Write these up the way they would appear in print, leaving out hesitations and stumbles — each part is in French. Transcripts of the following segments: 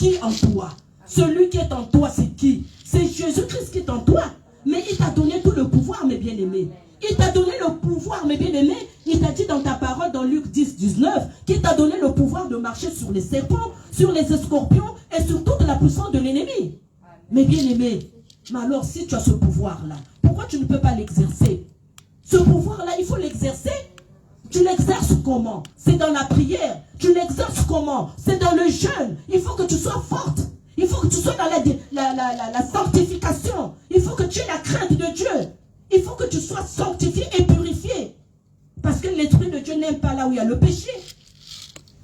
qui en toi? Celui qui est en toi, c'est qui? C'est Jésus-Christ qui est en toi. Mais il t'a donné tout le pouvoir, mes bien-aimés. Il t'a donné le pouvoir, mes bien-aimés. Il t'a dit dans ta parole, dans Luc 10, 19, qu'il t'a donné le pouvoir de marcher sur les serpents, sur les scorpions et sur toute la puissance de l'ennemi. Mes bien-aimés, mais alors si tu as ce pouvoir-là, pourquoi tu ne peux pas l'exercer? Ce pouvoir-là, il faut l'exercer. Tu l'exerces comment? C'est dans la prière. Tu l'exerces comment? C'est dans le jeûne. Il faut que tu sois forte. Il faut que tu sois dans la sanctification. Il faut que tu aies la crainte de Dieu. Il faut que tu sois sanctifié et purifié. Parce que l'Esprit de Dieu n'aime pas là où il y a le péché.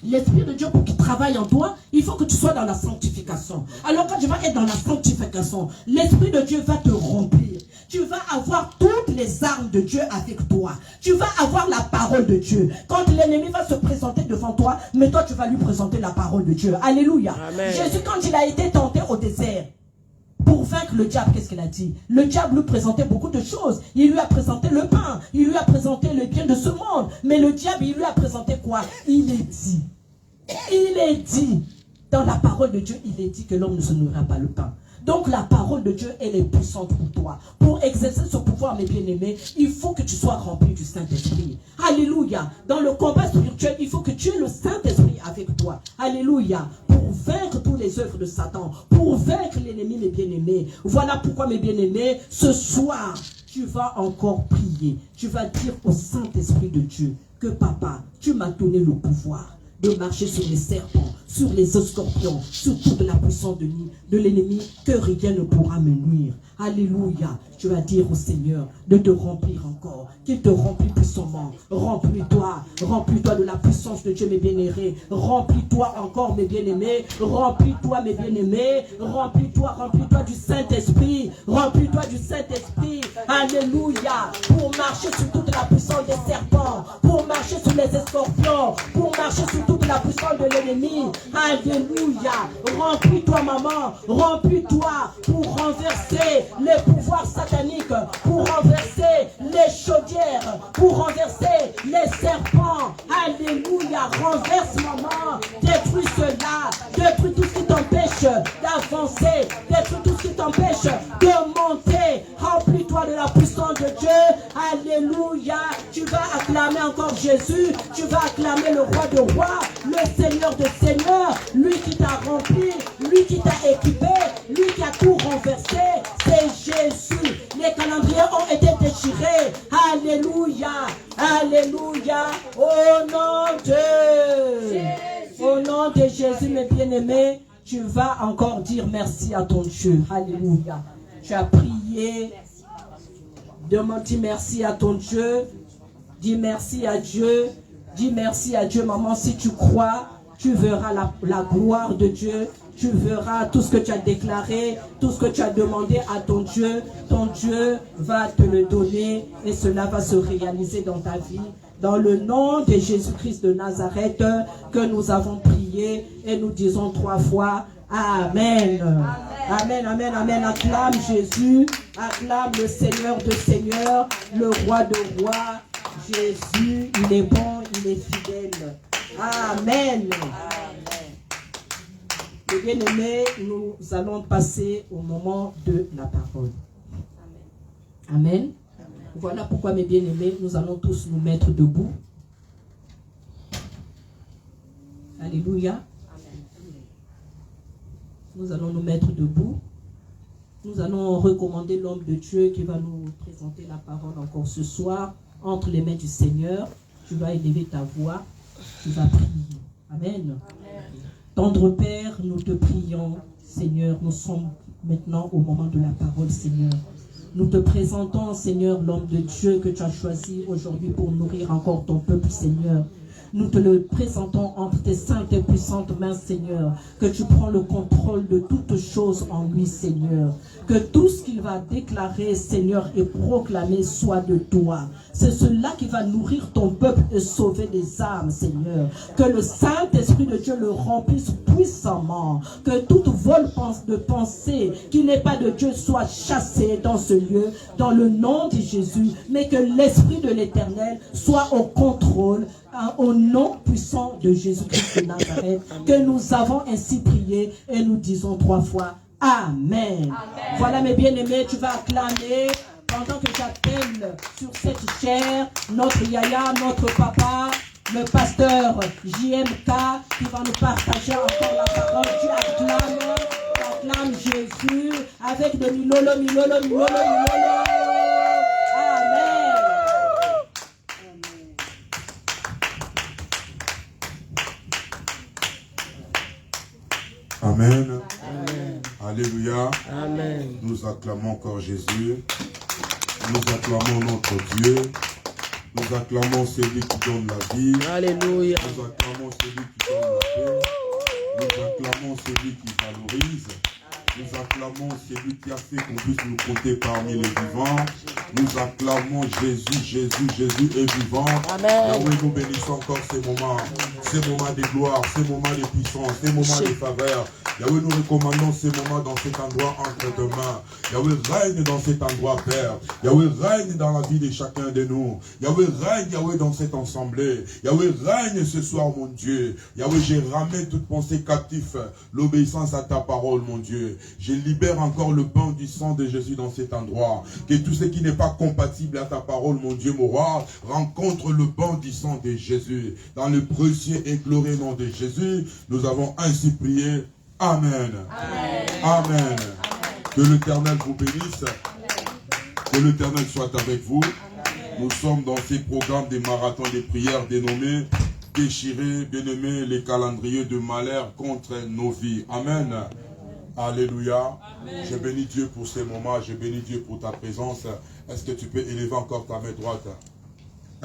L'Esprit de Dieu, pour qu'il travaille en toi, il faut que tu sois dans la sanctification. Alors quand tu vas être dans la sanctification, l'Esprit de Dieu va te remplir. Tu vas avoir toutes les armes de Dieu avec toi. Tu vas avoir la parole de Dieu. Quand l'ennemi va se présenter devant toi, mais toi tu vas lui présenter la parole de Dieu. Alléluia. Amen. Jésus, quand il a été tenté au désert, pour vaincre le diable, qu'est-ce qu'il a dit? Le diable lui présentait beaucoup de choses. Il lui a présenté le pain. Il lui a présenté le bien de ce monde. Mais le diable, il lui a présenté quoi? Il est dit. Il est dit. Dans la parole de Dieu, il est dit que l'homme ne se nourrira pas le pain. Donc la parole de Dieu, elle est puissante pour toi. Pour exercer ce pouvoir, mes bien-aimés, il faut que tu sois rempli du Saint-Esprit. Alléluia. Dans le combat spirituel, il faut que tu aies le Saint-Esprit avec toi. Alléluia. Pour vaincre toutes les œuvres de Satan. Pour vaincre l'ennemi, mes bien-aimés. Voilà pourquoi, mes bien-aimés, ce soir, tu vas encore prier. Tu vas dire au Saint-Esprit de Dieu que papa, tu m'as donné le pouvoir de marcher sur les serpents, sur les scorpions, sur toute la puissance de l'ennemi, que rien ne pourra me nuire. Alléluia. Tu vas dire au Seigneur de te remplir encore, qu'il te remplit puissamment. Remplis-toi de la puissance de Dieu, mes bien-aimés. Remplis-toi encore, mes bien-aimés. Remplis-toi, mes bien-aimés. Remplis-toi du Saint-Esprit. Remplis-toi du Saint-Esprit. Alléluia. Pour marcher sur toute la puissance des serpents, pour marcher sur les scorpions, pour marcher sur toute la puissance de l'ennemi. Alléluia. Remplis-toi, maman. Remplis-toi pour renverser les pouvoirs sataniques, pour renverser les chaudières, pour renverser les serpents. Alléluia. Renverse, maman. Détruis cela. Détruis tout ce qui t'empêche d'avancer. Détruis tout ce qui t'empêche de monter. Remplis-toi de la puissance de Dieu. Alléluia. Tu vas acclamer encore Jésus. Tu vas acclamer le roi de rois, le Seigneur de seigneurs, lui qui t'a rempli, lui qui t'a équipé, lui qui a tout renversé. C'est Jésus. Les calendriers ont été déchirés. Alléluia. Alléluia. Au nom de Jésus, mes bien-aimés, tu vas encore dire merci à ton Dieu. Alléluia. Tu as prié. Dis merci à ton Dieu. Dis merci à Dieu. Dis merci à Dieu, maman. Si tu crois, tu verras la gloire de Dieu. Tu verras tout ce que tu as déclaré, tout ce que tu as demandé à ton Dieu. Ton Dieu va te le donner et cela va se réaliser dans ta vie. Dans le nom de Jésus-Christ de Nazareth que nous avons prié et nous disons 3 fois Amen. Amen, amen, amen. Acclame Jésus, acclame le Seigneur de seigneurs, le roi de rois. Jésus, il est bon, il est fidèle. Amen. Les bien-aimés, nous allons passer au moment de la parole. Amen. Voilà pourquoi, mes bien-aimés, nous allons tous nous mettre debout. Alléluia. Nous allons nous mettre debout. Nous allons recommander l'homme de Dieu qui va nous présenter la parole encore ce soir entre les mains du Seigneur. Tu vas élever ta voix. Tu vas prier. Amen. Tendre Père, nous te prions, Seigneur. Nous sommes maintenant au moment de la parole, Seigneur. Nous te présentons, Seigneur, l'homme de Dieu que tu as choisi aujourd'hui pour nourrir encore ton peuple, Seigneur. Nous te le présentons entre tes saintes et puissantes mains, Seigneur. Que tu prends le contrôle de toutes choses en lui, Seigneur. Que tout ce qu'il va déclarer, Seigneur, et proclamer soit de toi. C'est cela qui va nourrir ton peuple et sauver des âmes, Seigneur. Que le Saint-Esprit de Dieu le remplisse puissamment. Que toute vol de pensée qui n'est pas de Dieu soit chassée dans ce lieu, dans le nom de Jésus. Mais que l'Esprit de l'Éternel soit au contrôle, au nom puissant de Jésus-Christ de Nazareth, que nous avons ainsi prié et nous disons 3 fois Amen. Voilà mes bien-aimés, tu vas acclamer pendant que j'appelle sur cette chair notre yaya, notre papa, le pasteur JMK qui va nous partager encore la parole. Tu acclames Jésus avec de milolo, milolo, milolo, milolo. Amen. Amen. Amen. Alléluia. Amen. Nous acclamons encore Jésus. Nous acclamons notre Dieu. Nous acclamons celui qui donne la vie. Alléluia. Nous acclamons celui qui donne la paix. Nous acclamons celui qui valorise. Nous acclamons celui qui a fait qu'on puisse nous compter parmi les vivants. Nous acclamons Jésus, Jésus, Jésus est vivant. Amen. Yahweh, nous bénissons encore ces moments de gloire, ces moments de puissance, ces moments de faveur. Yahweh, nous recommandons ces moments dans cet endroit entre tes mains. Yahweh, règne dans cet endroit, Père. Yahweh, règne dans la vie de chacun de nous. Yahweh, règne, Yahweh, dans cette assemblée. Yahweh, règne ce soir, mon Dieu. Yahweh, j'ai ramé toute pensée captive, l'obéissance à ta parole, mon Dieu. Je libère encore le pain du sang de Jésus dans cet endroit. Que tout ce qui n'est pas compatible à ta parole, mon Dieu, mon roi, rencontre le pain du sang de Jésus. Dans le précieux et glorieux nom de Jésus, nous avons ainsi prié. Amen. Amen. Amen. Que l'Éternel vous bénisse. Que l'Éternel soit avec vous. Nous sommes dans ces programmes des marathons des prières dénommés déchirer, bien-aimés, les calendriers de malheur contre nos vies. Amen. Alléluia. Amen. Je bénis Dieu pour ces moments. Je bénis Dieu pour ta présence. Est-ce que tu peux élever encore ta main droite?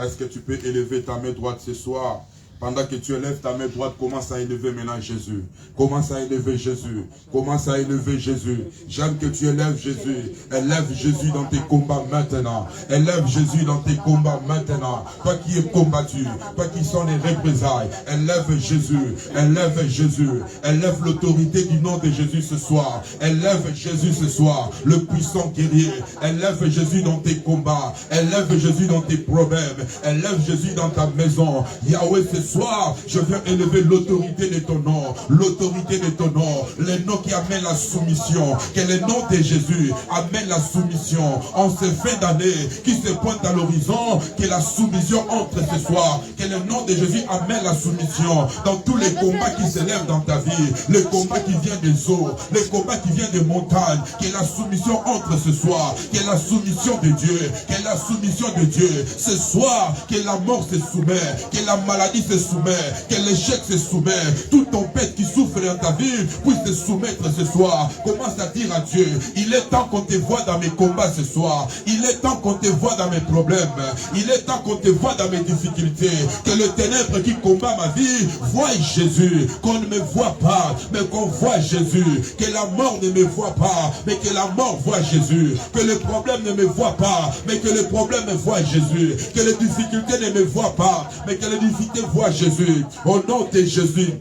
Est-ce que tu peux élever ta main droite ce soir? Pendant que tu élèves ta main droite, commence à élever maintenant Jésus. Commence à élever Jésus. Commence à élever Jésus. J'aime que tu élèves Jésus. Élève Jésus dans tes combats maintenant. Élève Jésus dans tes combats maintenant. Toi qui es combattu, toi qui sens les représailles, élève Jésus. Élève Jésus. Élève l'autorité du nom de Jésus ce soir. Élève Jésus ce soir. Le puissant guerrier. Élève Jésus dans tes combats. Élève Jésus dans tes problèmes. Élève Jésus dans ta maison. Yahweh, ce soir, je veux élever l'autorité de ton nom, l'autorité de ton nom, le nom qui amène la soumission, que le nom de Jésus amène la soumission. En ces fins d'année qui se pointent à l'horizon, que la soumission entre ce soir, que le nom de Jésus amène la soumission dans tous les combats qui s'élèvent dans ta vie, le combat qui vient des eaux, le combat qui vient des montagnes, que la soumission entre ce soir, que la soumission de Dieu, que la soumission de Dieu, ce soir, que la mort se soumet, que la maladie se soumet, que l'échec se soumet, toute tempête qui souffre dans ta vie puisse se soumettre ce soir. Commence à dire à Dieu, il est temps qu'on te voit dans mes combats ce soir, il est temps qu'on te voit dans mes problèmes, il est temps qu'on te voit dans mes difficultés, que le ténèbre qui combat ma vie voie Jésus, qu'on ne me voit pas, mais qu'on voit Jésus, que la mort ne me voit pas, mais que la mort voit Jésus, que le problème ne me voit pas, mais que le problème me voit Jésus, que les difficultés ne me voient pas, mais que les difficultés voient Jésus. Au nom de Jésus.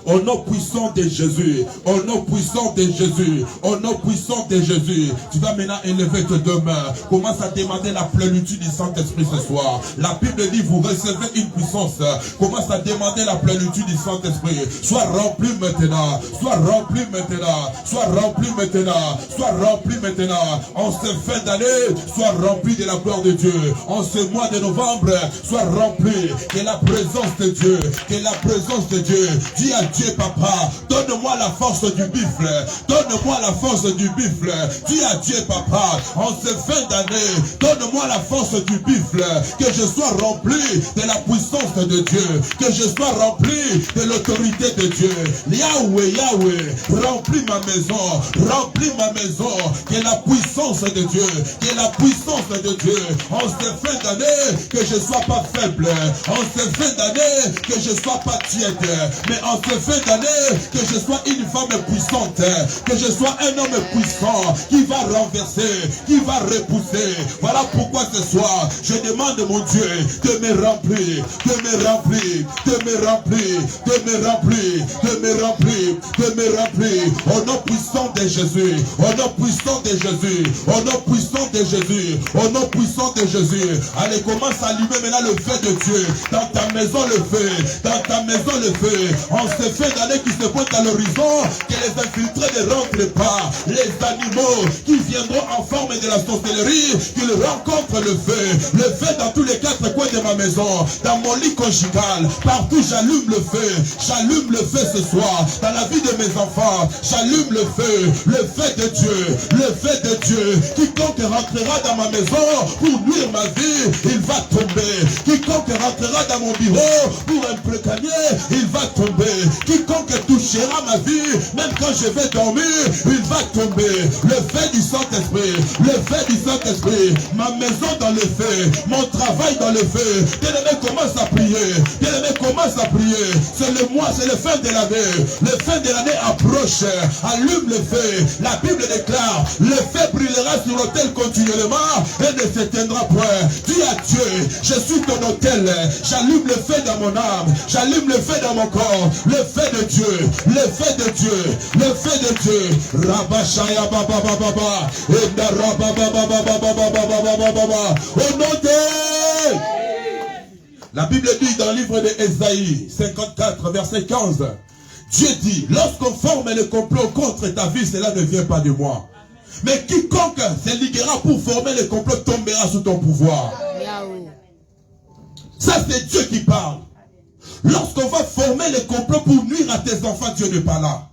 Au nom puissant de Jésus, au nom puissant de Jésus, au nom puissant de Jésus, tu vas maintenant élever tes deux mains. Commence à demander la plénitude du Saint-Esprit ce soir. La Bible dit, vous recevez une puissance. Commence à demander la plénitude du Saint-Esprit. Sois rempli maintenant, sois rempli maintenant, sois rempli maintenant, sois rempli maintenant. En ce fin d'année, sois rempli de la gloire de Dieu. En ce mois de novembre, sois rempli de la présence de Dieu, de la présence de Dieu. Dis à Dieu, papa, donne-moi la force du buffle, donne-moi la force du buffle. Dis à Dieu, papa, en ce fin d'année, donne-moi la force du buffle, que je sois rempli de la puissance de Dieu, que je sois rempli de l'autorité de Dieu. Yahweh, Yahweh, remplis ma maison, que la puissance de Dieu, que la puissance de Dieu, en ce fin d'année, que je sois pas faible, en ce fin d'année, que je sois pas tiède, mais en ce fin d'année, que je sois une femme puissante, que je sois un homme puissant, qui va renverser, qui va repousser. Voilà pourquoi ce soir, je demande, mon Dieu, de me remplir, de me remplir, de me remplir, de me remplir, de me remplir, de me remplir. Au nom puissant de Jésus, au nom puissant de Jésus, au nom puissant de Jésus, au nom puissant de Jésus. Allez, commence à allumer maintenant le feu de Dieu. Dans ta maison le feu, dans ta maison le feu. En ce fin d'année qui se pointe à l'horizon, que les infiltrés ne rentrent pas. Les animaux qui viendront en forme de la sorcellerie, qu'ils rencontrent le feu dans tous les quatre coins de ma maison, dans mon lit conjugal, partout j'allume le feu ce soir, dans la vie de mes enfants, j'allume le feu de Dieu, le feu de Dieu. Quiconque rentrera dans ma maison pour nuire ma vie, il va tomber. Quiconque rentrera dans mon bureau pour imprecaner, il va tomber. Quiconque touchera ma vie, même quand je vais dormir, il va tomber. Le feu du Saint-Esprit, le feu du Saint-Esprit, ma maison dans le feu, mon travail dans le feu. Bien-aimé, commence à prier. Bien-aimé, commence à prier. C'est le mois, c'est le fin de l'année. Le fin de l'année approche. Allume le feu. La Bible déclare, le feu brûlera sur l'autel continuellement et ne s'éteindra point. Dis à Dieu, je suis ton autel. J'allume le feu dans mon âme. J'allume le feu dans mon corps. Le feu de Dieu. Le feu de Dieu. Le feu de Dieu. Rabashaya baba baba baba. Et rabba baba baba baba baba baba. Au nom de... La Bible dit dans le livre d'Ésaïe 54 verset 15, Dieu dit, lorsqu'on forme le complot contre ta vie, cela ne vient pas de moi. Mais quiconque se liguera pour former le complot tombera sous ton pouvoir. Ça c'est Dieu qui parle. Lorsqu'on va former le complot pour nuire à tes enfants, Dieu n'est pas là.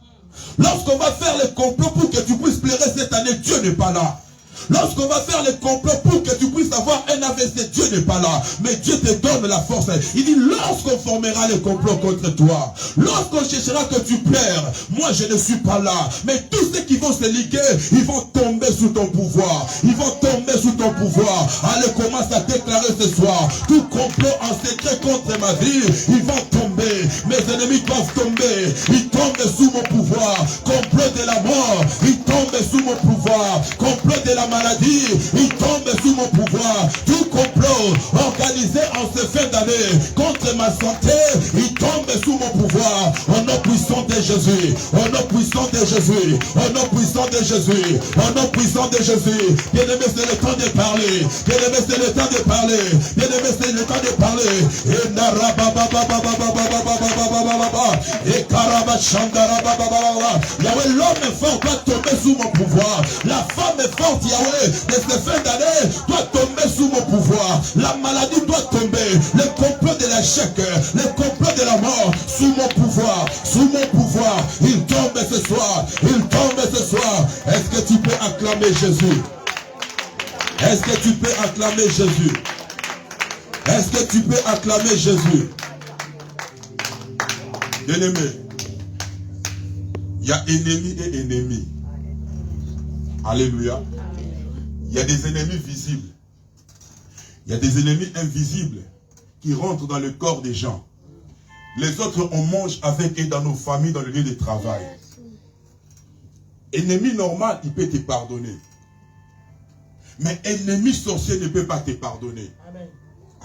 Lorsqu'on va faire le complot pour que tu puisses pleurer cette année, Dieu n'est pas là. Lorsqu'on va faire le complot pour que tu puisses avoir un AVC, Dieu n'est pas là. Mais Dieu te donne la force. Il dit, lorsqu'on formera le complot contre toi, lorsqu'on cherchera que tu pleures, moi je ne suis pas là. Mais tous ceux qui vont se liguer, ils vont tomber sous ton pouvoir. Ils vont tomber sous ton pouvoir. Allez, commence à déclarer ce soir. Tout complot en secret contre ma vie, ils vont tomber. Mes ennemis doivent tomber. Ils tombent sous mon pouvoir. Complot de la mort, ils tombent sous mon pouvoir. Complot de la maladie, il tombe sous mon pouvoir. Tout complot organisé en ce fin d'année contre ma santé, il tombe sous mon pouvoir. Au nom puissant de Jésus, au nom puissant de Jésus, au nom puissant de Jésus, au nom puissant de Jésus. Bien-aimé, c'est le temps de parler. Bien-aimé, c'est le temps de parler. Bien-aimé, c'est le temps de parler. Et Yahweh, l'homme est fort doit tomber sous mon pouvoir. La femme est forte, Yahweh, de cette fin d'année doit tomber sous mon pouvoir. La maladie doit tomber. Le complot de l'échec, le complot de la mort, sous mon pouvoir. Sous mon pouvoir. Il tombe ce soir. Il tombe ce soir. Est-ce que tu peux acclamer Jésus? Est-ce que tu peux acclamer Jésus? Est-ce que tu peux acclamer Jésus? Bien-aimé, il y a ennemis et ennemis. Alléluia. Il y a des ennemis visibles. Il y a des ennemis invisibles qui rentrent dans le corps des gens. Les autres, on mange avec eux dans nos familles, dans le lieu de travail. Ennemi normal, il peut te pardonner. Mais ennemi sorcier ne peut pas te pardonner. Amen.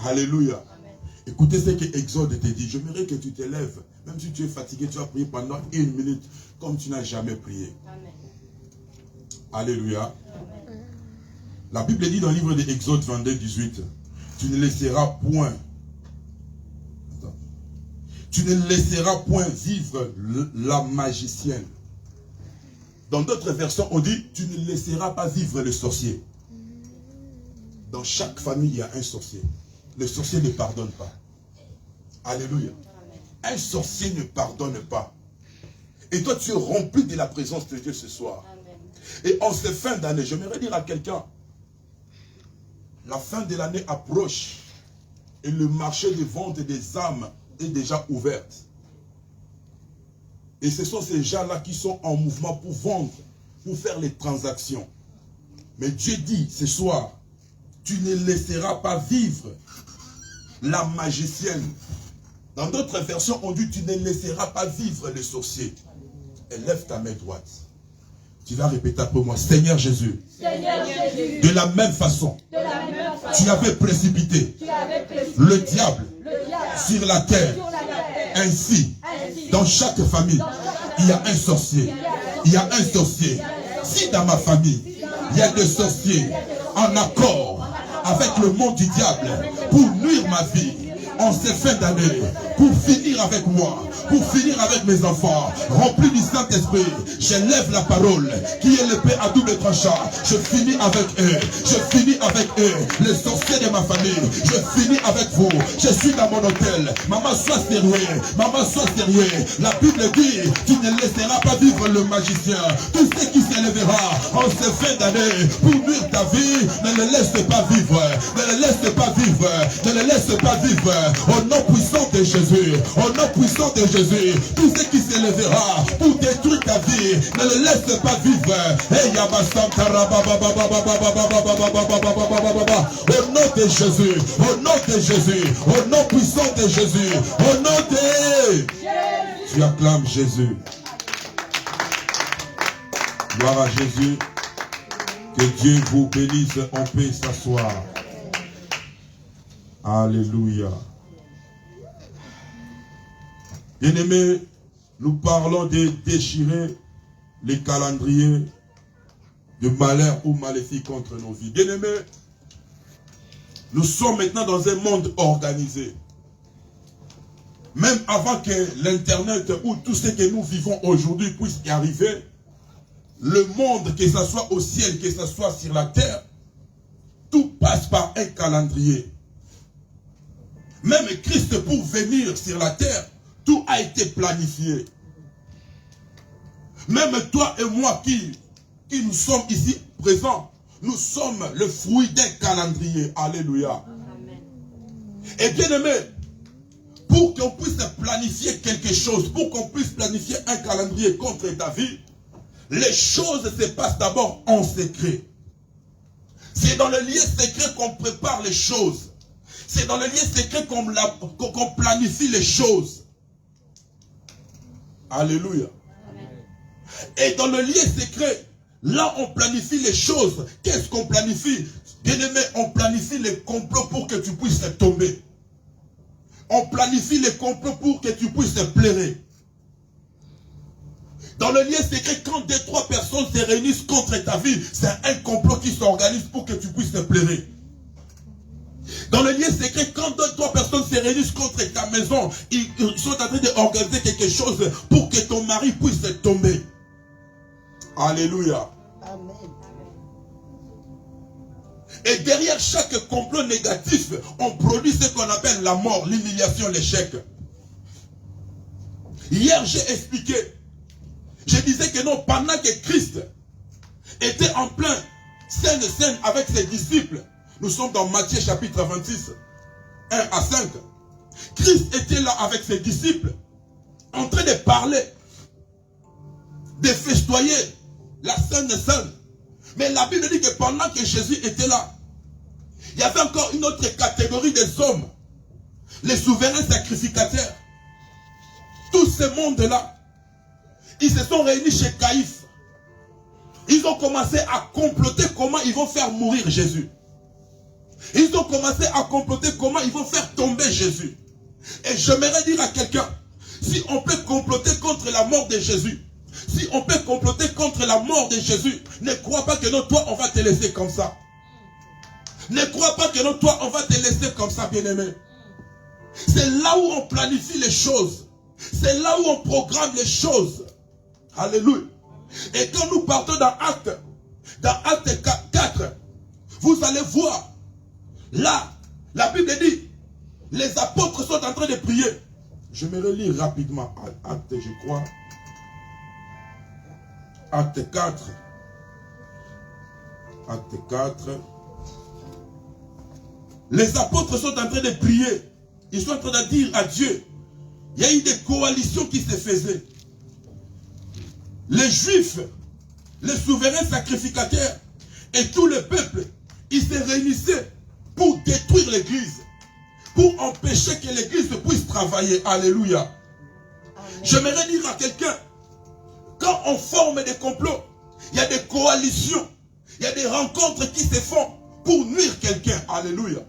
Alléluia. Amen. Écoutez ce que Exode te dit. J'aimerais que tu te lèves. Même si tu es fatigué, tu vas prier pendant 1 minute comme tu n'as jamais prié. Amen. Alléluia. Amen. La Bible dit dans le livre d'Exode 22, 18, tu ne laisseras point, tu ne laisseras point vivre la magicienne. Dans d'autres versions, on dit, tu ne laisseras pas vivre le sorcier. Dans chaque famille, il y a un sorcier. Le sorcier ne pardonne pas. Alléluia. Un sorcier ne pardonne pas. Et toi, tu es rempli de la présence de Dieu ce soir. Et en cette fin d'année, j'aimerais dire à quelqu'un, la fin de l'année approche et le marché de vente des âmes est déjà ouvert. Et ce sont ces gens-là qui sont en mouvement pour vendre, pour faire les transactions. Mais Dieu dit ce soir, tu ne laisseras pas vivre la magicienne. Dans d'autres versions, on dit, tu ne laisseras pas vivre les sorciers. Élève ta main droite. Tu vas répéter après moi, Seigneur Jésus, de la même façon, tu avais précipité le diable sur la terre. Ainsi, dans chaque famille, il y a un sorcier. Il y a un sorcier. Si dans ma famille, il y a des sorciers en accord avec le monde du diable pour nuire ma vie, en ces fins d'année, pour finir avec moi, pour finir avec mes enfants, remplis du Saint-Esprit, j'élève la parole qui est l'épée à double tranchant. Je finis avec eux, je finis avec eux, les sorciers de ma famille, je finis avec vous. Je suis dans mon hôtel. Maman, sois sérieux, maman, sois sérieux. La Bible dit, tu ne laisseras pas vivre le magicien. Tout ce qui s'élèvera en ces fins d'année pour nuire ta vie, ne le laisse pas vivre, ne le laisse pas vivre, ne le laisse pas vivre. Au nom puissant de Jésus, au nom puissant de Jésus, tout ce qui s'élèvera pour détruire ta vie, ne le laisse pas vivre. Au nom de Jésus, au nom de Jésus, au nom puissant de Jésus, au nom de... Tu acclames Jésus. Gloire à Jésus. Que Dieu vous bénisse. On peut s'asseoir. Alléluia. Bien-aimés, nous parlons de déchirer les calendriers de malheur ou maléfique contre nos vies. Bien-aimés, nous sommes maintenant dans un monde organisé. Même avant que l'Internet ou tout ce que nous vivons aujourd'hui puisse y arriver, le monde, que ce soit au ciel, que ce soit sur la terre, tout passe par un calendrier. Même Christ, pour venir sur la terre, tout a été planifié. Même toi et moi qui nous sommes ici présents, nous sommes le fruit d'un calendrier. Alléluia. Amen. Et bien aimé, pour qu'on puisse planifier quelque chose, pour qu'on puisse planifier un calendrier contre ta vie, les choses se passent d'abord en secret. C'est dans le lieu secret qu'on prépare les choses. C'est dans le lieu secret qu'on planifie les choses. Alléluia. Amen. Et dans le lieu secret, là on planifie les choses. Qu'est-ce qu'on planifie? Bien-aimé, on planifie les complots pour que tu puisses tomber. On planifie les complots pour que tu puisses pleurer. Dans le lieu secret, quand 2-3 personnes se réunissent contre ta vie, c'est un complot qui s'organise pour que tu puisses pleurer. Dans le lieu secret, quand 2-3 personnes se réunissent contre ta maison, ils sont en train d'organiser quelque chose pour que ton mari puisse tomber. Alléluia. Amen. Et derrière chaque complot négatif, on produit ce qu'on appelle la mort, l'humiliation, l'échec. Hier, j'ai expliqué. Je disais que non, pendant que Christ était en plein scène avec ses disciples, nous sommes dans Matthieu chapitre 26, 1 à 5. Christ était là avec ses disciples, en train de parler, de festoyer la Sainte Seine. Mais la Bible dit que pendant que Jésus était là, il y avait encore une autre catégorie des hommes, les souverains sacrificateurs. Tout ce monde-là, ils se sont réunis chez Caïphe. Ils ont commencé à comploter comment ils vont faire mourir Jésus. Ils ont commencé à comploter comment ils vont faire tomber Jésus. Et j'aimerais dire à quelqu'un, si on peut comploter contre la mort de Jésus, si on peut comploter contre la mort de Jésus, ne crois pas que non, toi, on va te laisser comme ça. Ne crois pas que non, toi, on va te laisser comme ça, bien-aimé. C'est là où on planifie les choses. C'est là où on programme les choses. Alléluia. Et quand nous partons dans Acte 4, vous allez voir, là, la Bible dit, les apôtres sont en train de prier. Je me relis rapidement. Acte, je crois. Acte 4. Acte 4. Les apôtres sont en train de prier. Ils sont en train de dire à Dieu. Il y a eu des coalitions qui se faisaient. Les Juifs, les souverains sacrificateurs et tout le peuple, ils se réunissaient pour détruire l'église. pour empêcher que l'église puisse travailler. Alléluia. Amen. J'aimerais dire à quelqu'un, quand on forme des complots, il y a des coalitions, il y a des rencontres qui se font pour nuire quelqu'un. Alléluia.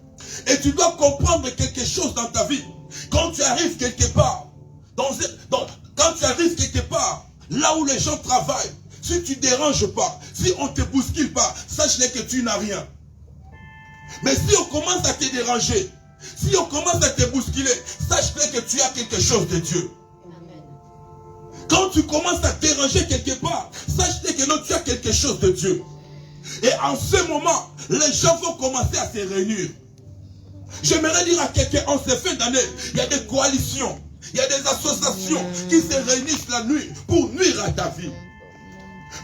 Et tu dois comprendre quelque chose dans ta vie. Quand tu arrives quelque part, quand tu arrives quelque part, là où les gens travaillent, si tu ne déranges pas, si on ne te bouscule pas, sache-le que tu n'as rien. Mais si on commence à te déranger, si on commence à te bousculer, sache-le que tu as quelque chose de Dieu. Amen. Quand tu commences à te déranger quelque part, sache-le que non, tu as quelque chose de Dieu. Et en ce moment, les gens vont commencer à se réunir. J'aimerais dire à quelqu'un, en ces fins d'année, il y a des coalitions, il y a des associations qui se réunissent la nuit pour nuire à ta vie.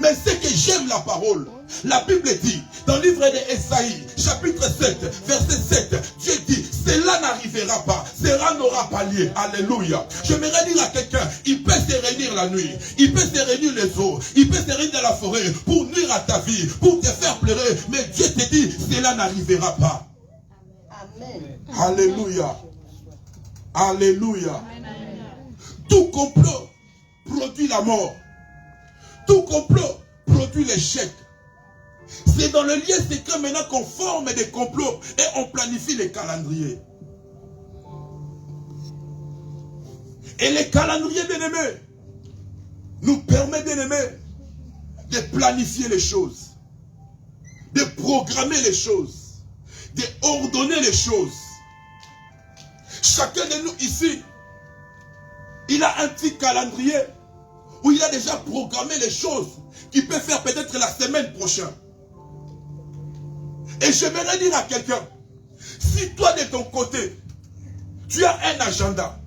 Mais c'est que j'aime la parole. La Bible dit, dans le livre d'Ésaïe, chapitre 7, verset 7, Dieu dit, cela n'arrivera pas, cela n'aura pas lieu. Alléluia. J'aimerais dire à quelqu'un, il peut se réunir la nuit, il peut se réunir les eaux, il peut se réunir dans la forêt pour nuire à ta vie, pour te faire pleurer. Mais Dieu te dit, cela n'arrivera pas. Amen. Alléluia. Alléluia. Tout complot produit la mort. Tout complot produit l'échec. C'est dans le lieu secret maintenant qu'on forme des complots et on planifie les calendriers. Et les calendriers, bien-aimés, nous permettent, bien-aimés, de planifier les choses, de programmer les choses, de ordonner les choses. Chacun de nous ici, il a un petit calendrier où il a déjà programmé les choses qu'il peut faire peut-être la semaine prochaine. Et j'aimerais dire à quelqu'un, si toi de ton côté, tu as un agenda,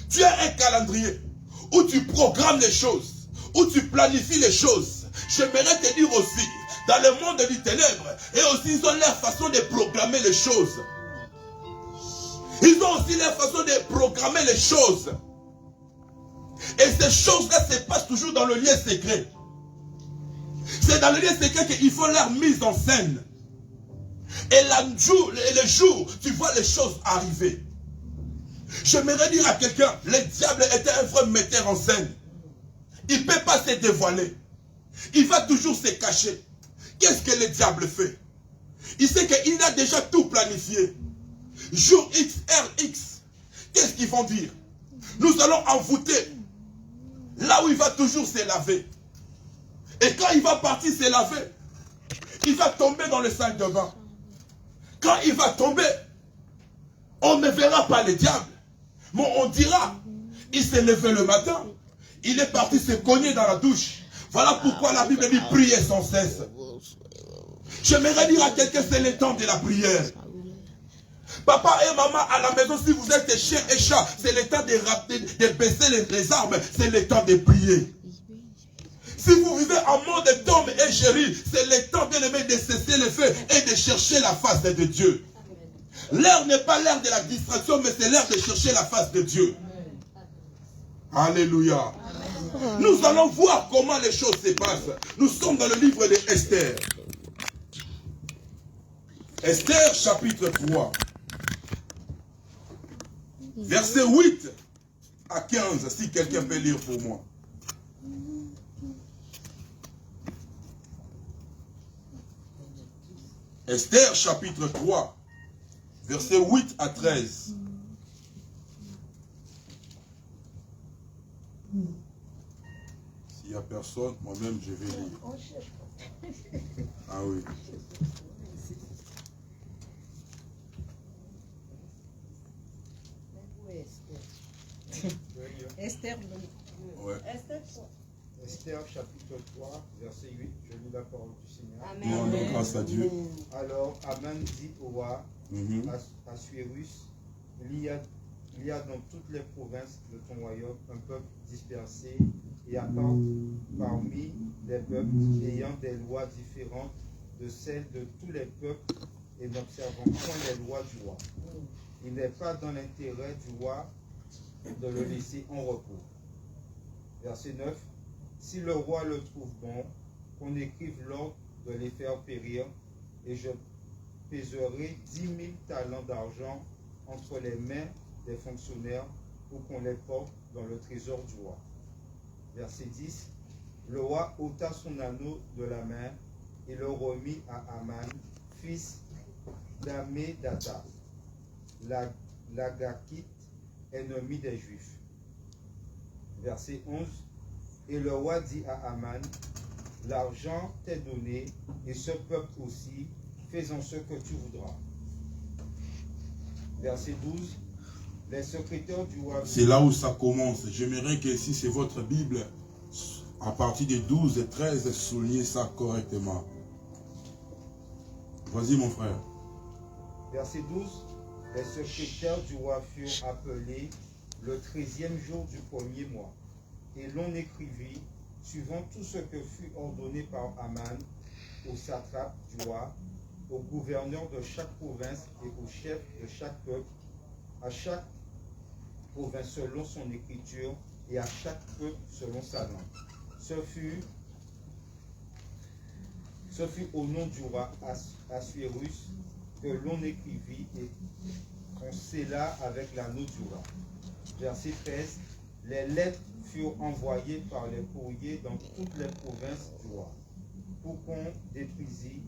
tu as un calendrier, où tu programmes les choses, où tu planifies les choses, j'aimerais te dire aussi, dans le monde des ténèbres, et aussi ils ont leur façon de programmer les choses. Ils ont aussi leur façon de programmer les choses. Et ces choses-là se passent toujours dans le lieu secret. C'est dans le lieu secret qu'il faut leur mise en scène. Et le jour, tu vois les choses arriver. J'aimerais dire à quelqu'un, le diable était un vrai metteur en scène. Il ne peut pas se dévoiler. Il va toujours se cacher. Qu'est-ce que le diable fait? Il sait qu'il a déjà tout planifié. Jour X, heure X. Qu'est-ce qu'ils vont dire? Nous allons envoûter là où il va toujours se laver. Et quand il va partir se laver, il va tomber dans le salle de bain. Quand il va tomber, on ne verra pas le diable. Mais on dira, il s'est levé le matin, il est parti se cogner dans la douche. Voilà pourquoi la Bible dit prier sans cesse. J'aimerais dire à quelqu'un, c'est le temps de la prière. Papa et maman à la maison, si vous êtes chiens et chats, c'est le temps de baisser les armes, c'est le temps de prier. Si vous vivez en mode Tom et Jerry, c'est le temps, bien aimé, de cesser le feu et de chercher la face de Dieu. L'heure n'est pas l'heure de la distraction, mais c'est l'heure de chercher la face de Dieu. Alléluia. Nous allons voir comment les choses se passent. Nous sommes dans le livre d'Esther. Esther chapitre 3. Verset 8 à 15, si quelqu'un peut lire pour moi. Esther chapitre 3, verset 8 à 13. S'il n'y a personne, moi-même je vais lire. Ah oui. Esther, Ouais. Esther chapitre 3, verset 8, je lis la parole du Seigneur. Nous rendons grâce à Dieu. Alors Aman dit au roi Assuérus, il y a dans toutes les provinces de ton royaume un peuple dispersé et à part parmi les peuples ayant des lois différentes de celles de tous les peuples et n'observant point les lois du roi. Il n'est pas dans l'intérêt du roi de le laisser en repos. Verset 9. Si le roi le trouve bon, qu'on écrive l'ordre de les faire périr, et je pèserai 10 000 talents d'argent entre les mains des fonctionnaires pour qu'on les porte dans le trésor du roi. Verset 10. Le roi ôta son anneau de la main et le remit à Aman, fils d'Ammédatha, l'Agakite, ennemi des Juifs. Verset 11. Et le roi dit à Aman, l'argent t'est donné, et ce peuple aussi, fais-en ce que tu voudras. Verset 12. Les secrétaires du roi... C'est là où ça commence. J'aimerais que si c'est votre Bible, à partir des 12 et 13, soulignez ça correctement. Vas-y mon frère. Verset 12. Les secrétaires du roi furent appelés le 13e jour du premier mois. Et l'on écrivit, suivant tout ce que fut ordonné par Aman, au satrape du roi, au gouverneur de chaque province et au chef de chaque peuple, à chaque province selon son écriture et à chaque peuple selon sa langue. Ce fut au nom du roi Assuérus que l'on écrivit et qu'on scella avec l'anneau du roi. Verset 13. Les lettres furent envoyées par les courriers dans toutes les provinces du roi, pour qu'on détruisît,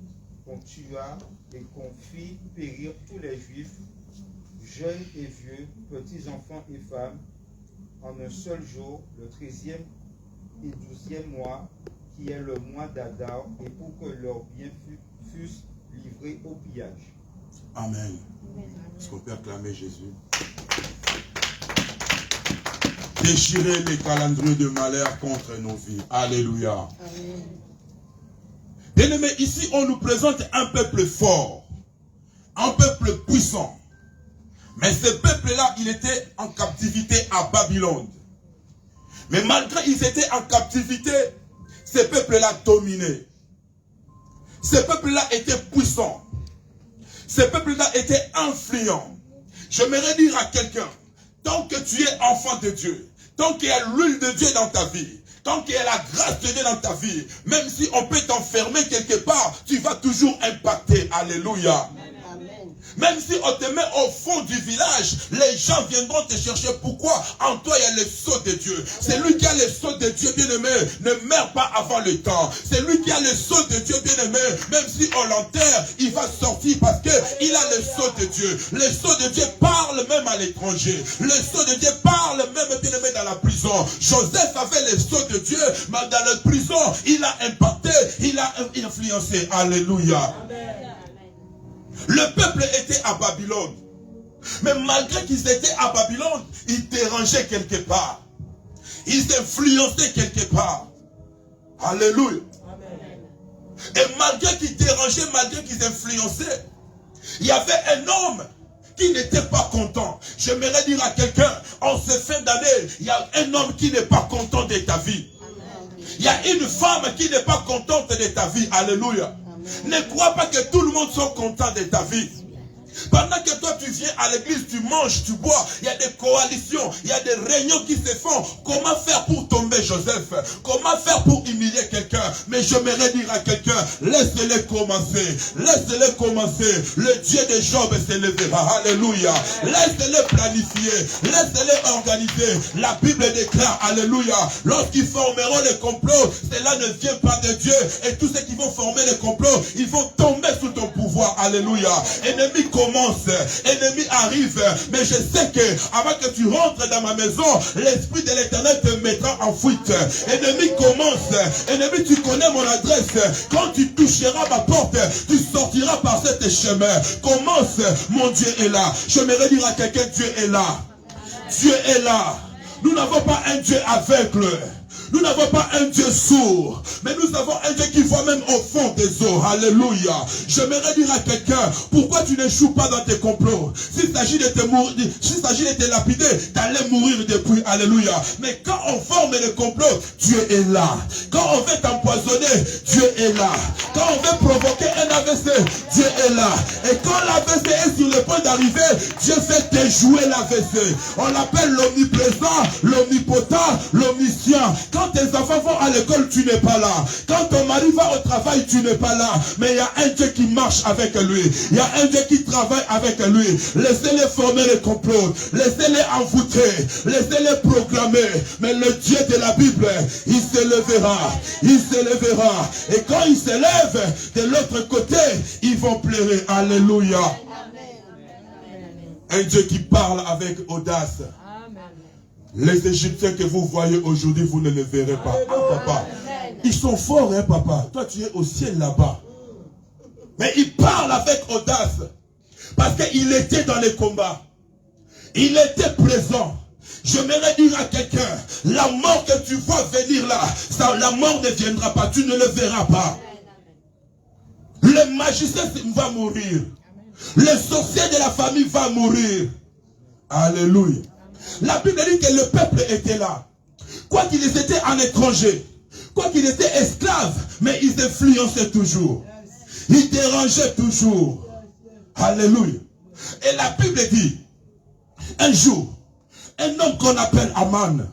qu'on tuât et qu'on fît périr tous les Juifs, jeunes et vieux, petits enfants et femmes, en un seul jour, le 13e et 12e mois, qui est le mois d'Adar, et pour que leurs biens fussent livrés au pillage. Amen. Est-ce qu'on peut acclamer Jésus? Déchirer les calendriers de malheur contre nos vies. Alléluia. Amen. Bien-aimés, ici on nous présente un peuple fort, un peuple puissant. Mais ce peuple-là, il était en captivité à Babylone. Mais malgré qu'ils étaient en captivité, ce peuple-là dominait. Ce peuple-là était puissant. Ce peuple-là était influent. J'aimerais dire à quelqu'un, tant que tu es enfant de Dieu, tant qu'il y a l'huile de Dieu dans ta vie, tant qu'il y a la grâce de Dieu dans ta vie, même si on peut t'enfermer quelque part, tu vas toujours impacter. Alléluia. Amen. Même si on te met au fond du village, les gens viendront te chercher. Pourquoi? En toi, il y a le sceau de Dieu. C'est lui qui a le sceau de Dieu, bien-aimé. Ne meurt pas avant le temps. C'est lui qui a le sceau de Dieu, bien-aimé. Même si on l'enterre, il va sortir parce qu'il a le sceau de Dieu. Le sceau de Dieu parle même à l'étranger. Le sceau de Dieu parle même, bien-aimé, dans la prison. Joseph avait le sceau de Dieu, mais dans la prison, il a impacté, il a influencé. Alléluia. Le peuple était à Babylone. Mais malgré qu'ils étaient à Babylone, ils dérangeaient quelque part. Ils influençaient quelque part. Alléluia. Et malgré qu'ils dérangeaient, malgré qu'ils influençaient, il y avait un homme qui n'était pas content. J'aimerais dire à quelqu'un, en ce fin d'année, il y a un homme qui n'est pas content de ta vie. Il y a une femme qui n'est pas contente de ta vie. Alléluia. Ne crois pas que tout le monde soit content de ta vie. Pendant que toi tu viens à l'église, tu manges, tu bois, il y a des coalitions, il y a des réunions qui se font. Comment faire pour tomber Joseph? Comment faire pour humilier quelqu'un? Mais j'aimerais dire à quelqu'un, laisse-les commencer. Laisse-les commencer. Le Dieu de Job s'élèvera. Alléluia. Laisse-les planifier. Laisse-les organiser. La Bible déclare, alléluia, lorsqu'ils formeront les complots, cela ne vient pas de Dieu. Et tous ceux qui vont former les complots, ils vont tomber sous ton pouvoir. Alléluia. Ennemi commence, ennemi arrive, mais je sais que avant que tu rentres dans ma maison, l'Esprit de l'Éternel te mettra en fuite. Ennemi commence, ennemi, tu connais mon adresse. Quand tu toucheras ma porte, tu sortiras par cet chemin. Commence, mon Dieu est là. J'aimerais dire à quelqu'un, Dieu est là. Dieu est là. Nous n'avons pas un Dieu aveugle. Nous n'avons pas un Dieu sourd, mais nous avons un Dieu qui voit même au fond des eaux. Alléluia. J'aimerais dire à quelqu'un, pourquoi tu n'échoues pas dans tes complots? S'il s'agit de te mourir, s'il s'agit de te lapider, t'allais mourir depuis. Alléluia. Mais quand on forme le complot, Dieu est là. Quand on veut t'empoisonner, Dieu est là. Quand on veut provoquer un AVC, Dieu est là. Et quand l'AVC est sur le point d'arriver, Dieu fait déjouer l'AVC. On l'appelle l'omniprésent, l'omnipotent, l'omniscient. Quand tes enfants vont à l'école, tu n'es pas là. Quand ton mari va au travail, tu n'es pas là. Mais il y a un Dieu qui marche avec lui. Il y a un Dieu qui travaille avec lui. Laissez-les former les complots. Laissez-les envoûter. Laissez-les proclamer. Mais le Dieu de la Bible, il se lèvera. Il se lèvera. Et quand il se lève, de l'autre côté, ils vont pleurer. Alléluia. Un Dieu qui parle avec audace. Les Égyptiens que vous voyez aujourd'hui, vous ne les verrez pas. Ah, papa. Ils sont forts, hein, papa. Toi, tu es au ciel là-bas. Mais il parle avec audace. Parce qu'il était dans les combats. Il était présent. J'aimerais dire à quelqu'un, la mort que tu vois venir là, ça, la mort ne viendra pas, tu ne le verras pas. Le magicien va mourir. Le sorcier de la famille va mourir. Alléluia. La Bible dit que le peuple était là. Quoi qu'ils étaient en étranger, quoi qu'ils étaient esclaves, mais ils influençaient toujours. Ils dérangeaient toujours. Alléluia. Et la Bible dit, un jour, un homme qu'on appelle Aman,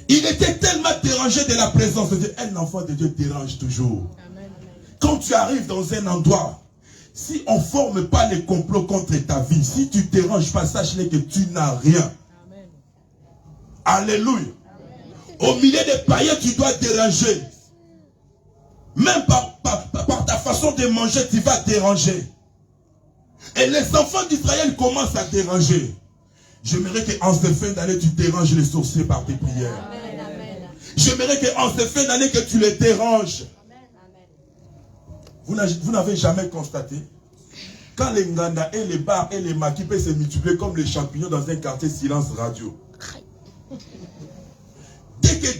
il était tellement dérangé de la présence de Dieu. Un enfant de Dieu dérange toujours. Quand tu arrives dans un endroit, si on ne forme pas les complots contre ta vie, si tu ne déranges pas, sache-le que tu n'as rien. Amen. Alléluia. Amen. Au milieu des païens, tu dois déranger. Même par ta façon de manger, tu vas déranger. Et les enfants d'Israël commencent à déranger. J'aimerais qu'en cette fin d'année, tu déranges les sorciers par tes prières. J'aimerais qu'en cette fin d'année, que tu les déranges. Vous n'avez jamais constaté, quand les nganda et les bars et les maquis peuvent se multiplier comme les champignons dans un quartier silence radio. Dès que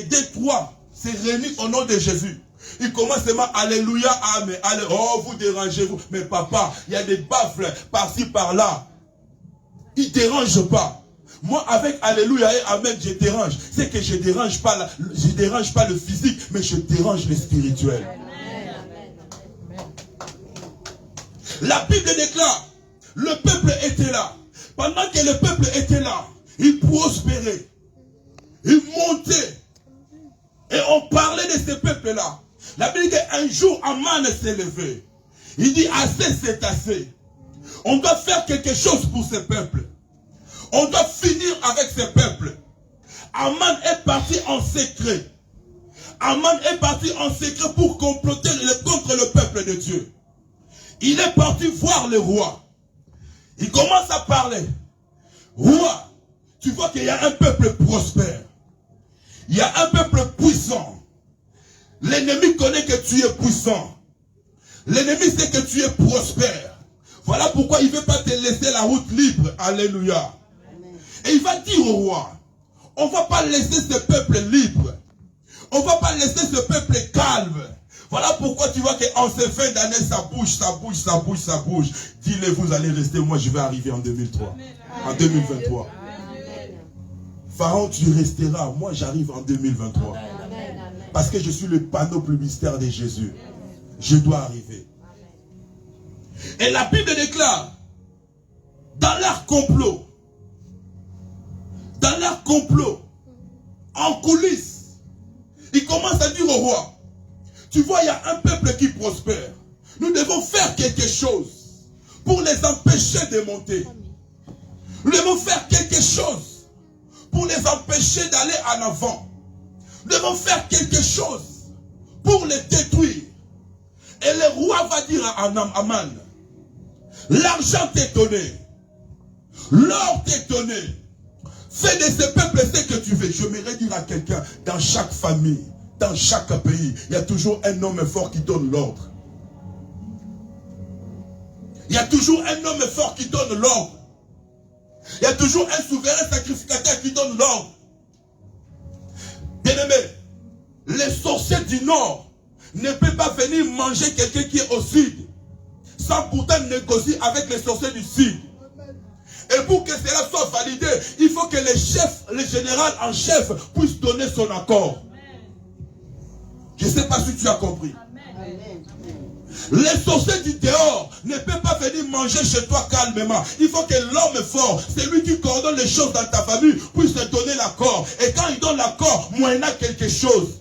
Détroit se réunit au nom de Jésus, il commence seulement Alléluia, Amen, Alléluia. Oh, vous dérangez-vous. Mais papa, il y a des baffles par-ci, par-là. Il ne dérange pas. Moi, avec Alléluia et Amen, je dérange. C'est que je ne dérange pas, le physique, mais je dérange le spirituel. Amen. La Bible déclare, le peuple était là. Pendant que le peuple était là, il prospérait. Il montait. Et on parlait de ce peuple-là. La Bible dit qu'un jour, Aman s'est levé. Il dit, assez, c'est assez. On doit faire quelque chose pour ce peuple. On doit finir avec ce peuple. Aman est parti en secret. Aman est parti en secret pour comploter contre le peuple de Dieu. Il est parti voir le roi. Il commence à parler. Roi, tu vois qu'il y a un peuple prospère. Il y a un peuple puissant. L'ennemi connaît que tu es puissant. L'ennemi sait que tu es prospère. Voilà pourquoi il ne veut pas te laisser la route libre. Alléluia. Et il va dire au roi, on ne va pas laisser ce peuple libre. On ne va pas laisser ce peuple calme. Voilà pourquoi tu vois qu'en ces fins d'année, ça bouge, ça bouge, ça bouge, ça bouge. Dis-le, vous allez rester, moi je vais arriver en 2003. En 2023. Pharaon, tu resteras, moi j'arrive en 2023. Parce que je suis le panneau publicitaire de Jésus. Je dois arriver. Et la Bible déclare, dans leur complot, en coulisses, il commence à dire au roi, tu vois, il y a un peuple qui prospère. Nous devons faire quelque chose pour les empêcher de monter. Nous devons faire quelque chose pour les empêcher d'aller en avant. Nous devons faire quelque chose pour les détruire. Et le roi va dire à Aman, l'argent t'est donné, l'or t'est donné. Fais de ce peuple ce que tu veux. J'aimerais dire à quelqu'un, dans chaque famille, dans chaque pays, il y a toujours un homme fort qui donne l'ordre. Il y a toujours un homme fort qui donne l'ordre. Il y a toujours un souverain sacrificateur qui donne l'ordre. Bien-aimé, les sorciers du nord ne peuvent pas venir manger quelqu'un qui est au sud sans pourtant négocier avec les sorciers du sud. Et pour que cela soit validé, il faut que le général en chef puisse donner son accord. Je Je ne sais pas si tu as compris. Amen. Les sorciers du dehors ne peuvent pas venir manger chez toi calmement. Il faut que l'homme fort, c'est lui qui coordonne les choses dans ta famille, puisse te donner l'accord. Et quand il donne l'accord, moyennant quelque chose,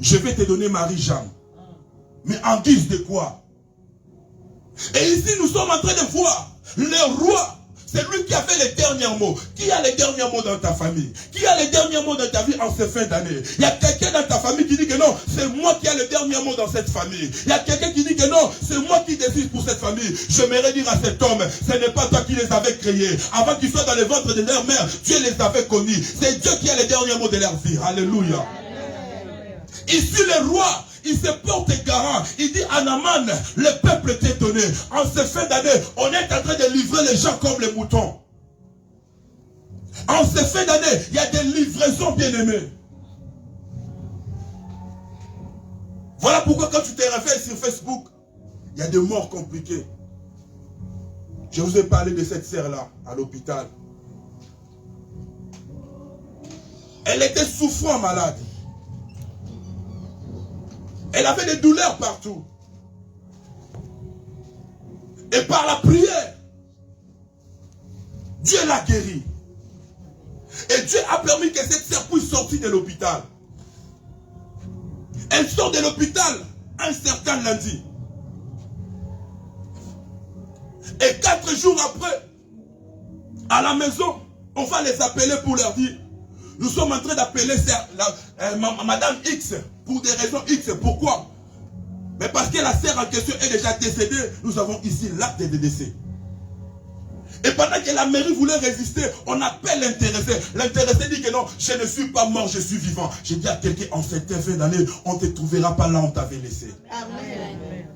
je vais te donner Marie-Jeanne. Mais en guise de quoi? Et ici, nous sommes en train de voir le roi. C'est lui qui a fait les derniers mots. Qui a les derniers mots dans ta famille? Qui a les derniers mots dans ta vie en cette fin d'année? Il y a quelqu'un dans ta famille qui dit que non, c'est moi qui ai le dernier mot dans cette famille. Il y a quelqu'un qui dit que non, c'est moi qui décide pour cette famille. J'aimerais dire à cet homme, ce n'est pas toi qui les avais créés. Avant qu'ils soient dans le ventre de leur mère, Dieu les avait connus. C'est Dieu qui a les derniers mots de leur vie. Alléluia. Ici, le roi, il se porte garant. Il dit à Naaman, le peuple t'est donné. En cette fin d'année, on est en train de livrer les gens comme les moutons. En cette fin d'année, il y a des livraisons bien-aimées. Voilà pourquoi quand tu te réfères sur Facebook, il y a des morts compliquées. Je vous ai parlé de cette sœur-là, à l'hôpital. Elle était souffrant malade. Elle avait des douleurs partout. Et par la prière, Dieu l'a guérie. Et Dieu a permis que cette sœur puisse sortir de l'hôpital. Elle sort de l'hôpital un certain lundi. Et 4 jours après, à la maison, on va les appeler pour leur dire, nous sommes en train d'appeler Madame X pour des raisons X. Pourquoi? Mais parce que la sœur en question est déjà décédée, nous avons ici l'acte de décès. Et pendant que la mairie voulait résister, on appelle l'intéressé. L'intéressé dit que non, je ne suis pas mort, je suis vivant. J'ai dit à quelqu'un, en cette fin d'année, on ne te trouvera pas là où on t'avait laissé. Amen.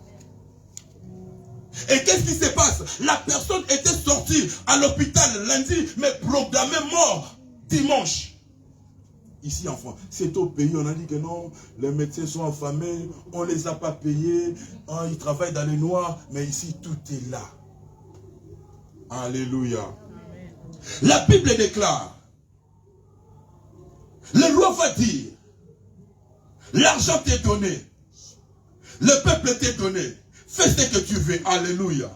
Et qu'est-ce qui se passe? La personne était sortie à l'hôpital lundi, mais programmée mort dimanche. Ici en France, c'est au pays, on a dit que non, les médecins sont affamés, on ne les a pas payés, hein, ils travaillent dans les noirs, mais ici tout est là. Alléluia. Amen. La Bible déclare, le roi va dire, l'argent t'est donné, le peuple t'est donné, fais ce que tu veux. Alléluia.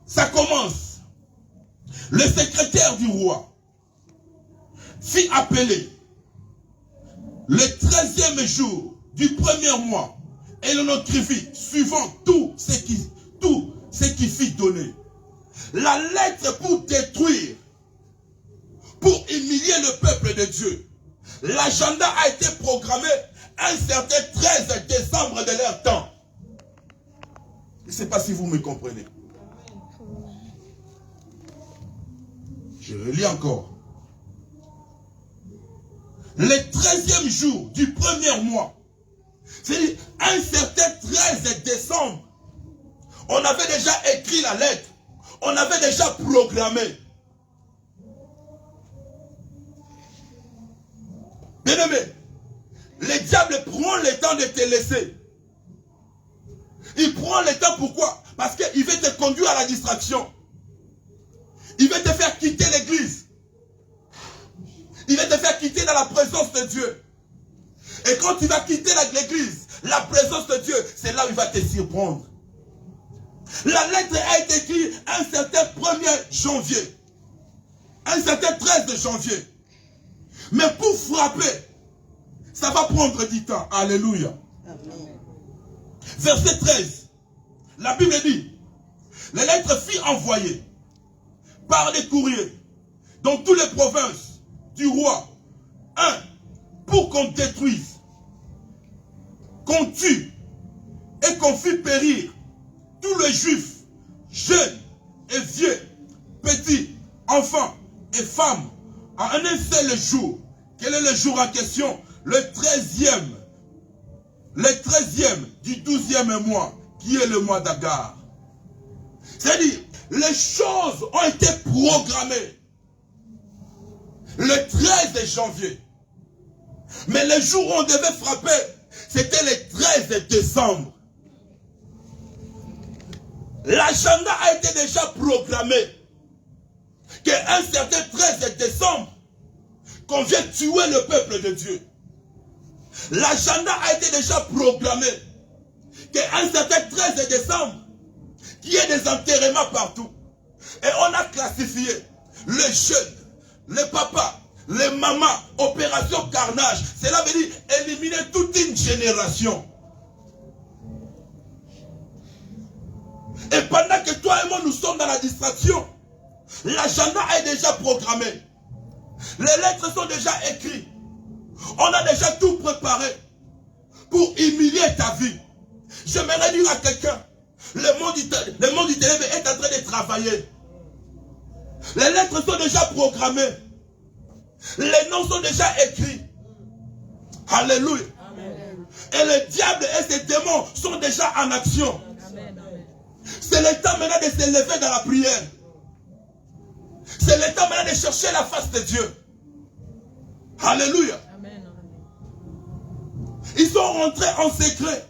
Ça commence. Le secrétaire du roi fit appeler le 13e jour du premier mois et le notifie suivant tout ce qui fit donner. La lettre pour détruire, pour humilier le peuple de Dieu. L'agenda a été programmé un certain 13 décembre de leur temps. Je ne sais pas si vous me comprenez. Je relis encore. Le 13e jour du premier mois, c'est un certain 13 décembre, on avait déjà écrit la lettre, on avait déjà programmé. Bien-aimé, le diable prend le temps de te laisser. Il prend le temps, pourquoi? Parce qu'il veut te conduire à la distraction. Il veut te faire quitter l'église. Il va te faire quitter dans la présence de Dieu. Et quand tu vas quitter l'église, la présence de Dieu, c'est là où il va te surprendre. La lettre a été écrite un certain 1er janvier. Un certain 13 janvier. Mais pour frapper, ça va prendre du temps. Alléluia. Amen. Verset 13. La Bible dit, les lettres furent envoyées par les courriers dans toutes les provinces du roi, pour qu'on détruise, qu'on tue et qu'on fit périr tous les juifs, jeunes et vieux, petits, enfants et femmes, en un seul jour. Quel est le jour en question? Le 13e du 12e mois, qui est le mois d'Agar. C'est-à-dire, les choses ont été programmées le 13 janvier. Mais le jour où on devait frapper, c'était le 13 décembre. L'agenda a été déjà programmé. Qu'un certain 13 décembre, qu'on vienne tuer le peuple de Dieu. L'agenda a été déjà programmé. Qu'un certain 13 décembre, qu'il y ait des enterrements partout. Et on a classifié les jeunes, les papas, les mamans, opération carnage. Cela veut dire éliminer toute une génération. Et pendant que toi et moi nous sommes dans la distraction, l'agenda est déjà programmé. Les lettres sont déjà écrites. On a déjà tout préparé pour humilier ta vie. J'aimerais dire à quelqu'un, le monde du téléphone est en train de travailler. Les lettres sont déjà programmées. Les noms sont déjà écrits. Alléluia. Amen. Et le diable et ses démons sont déjà en action. C'est le temps maintenant de se lever dans la prière. C'est le temps maintenant de chercher la face de Dieu. Alléluia. Amen. Ils sont rentrés en secret.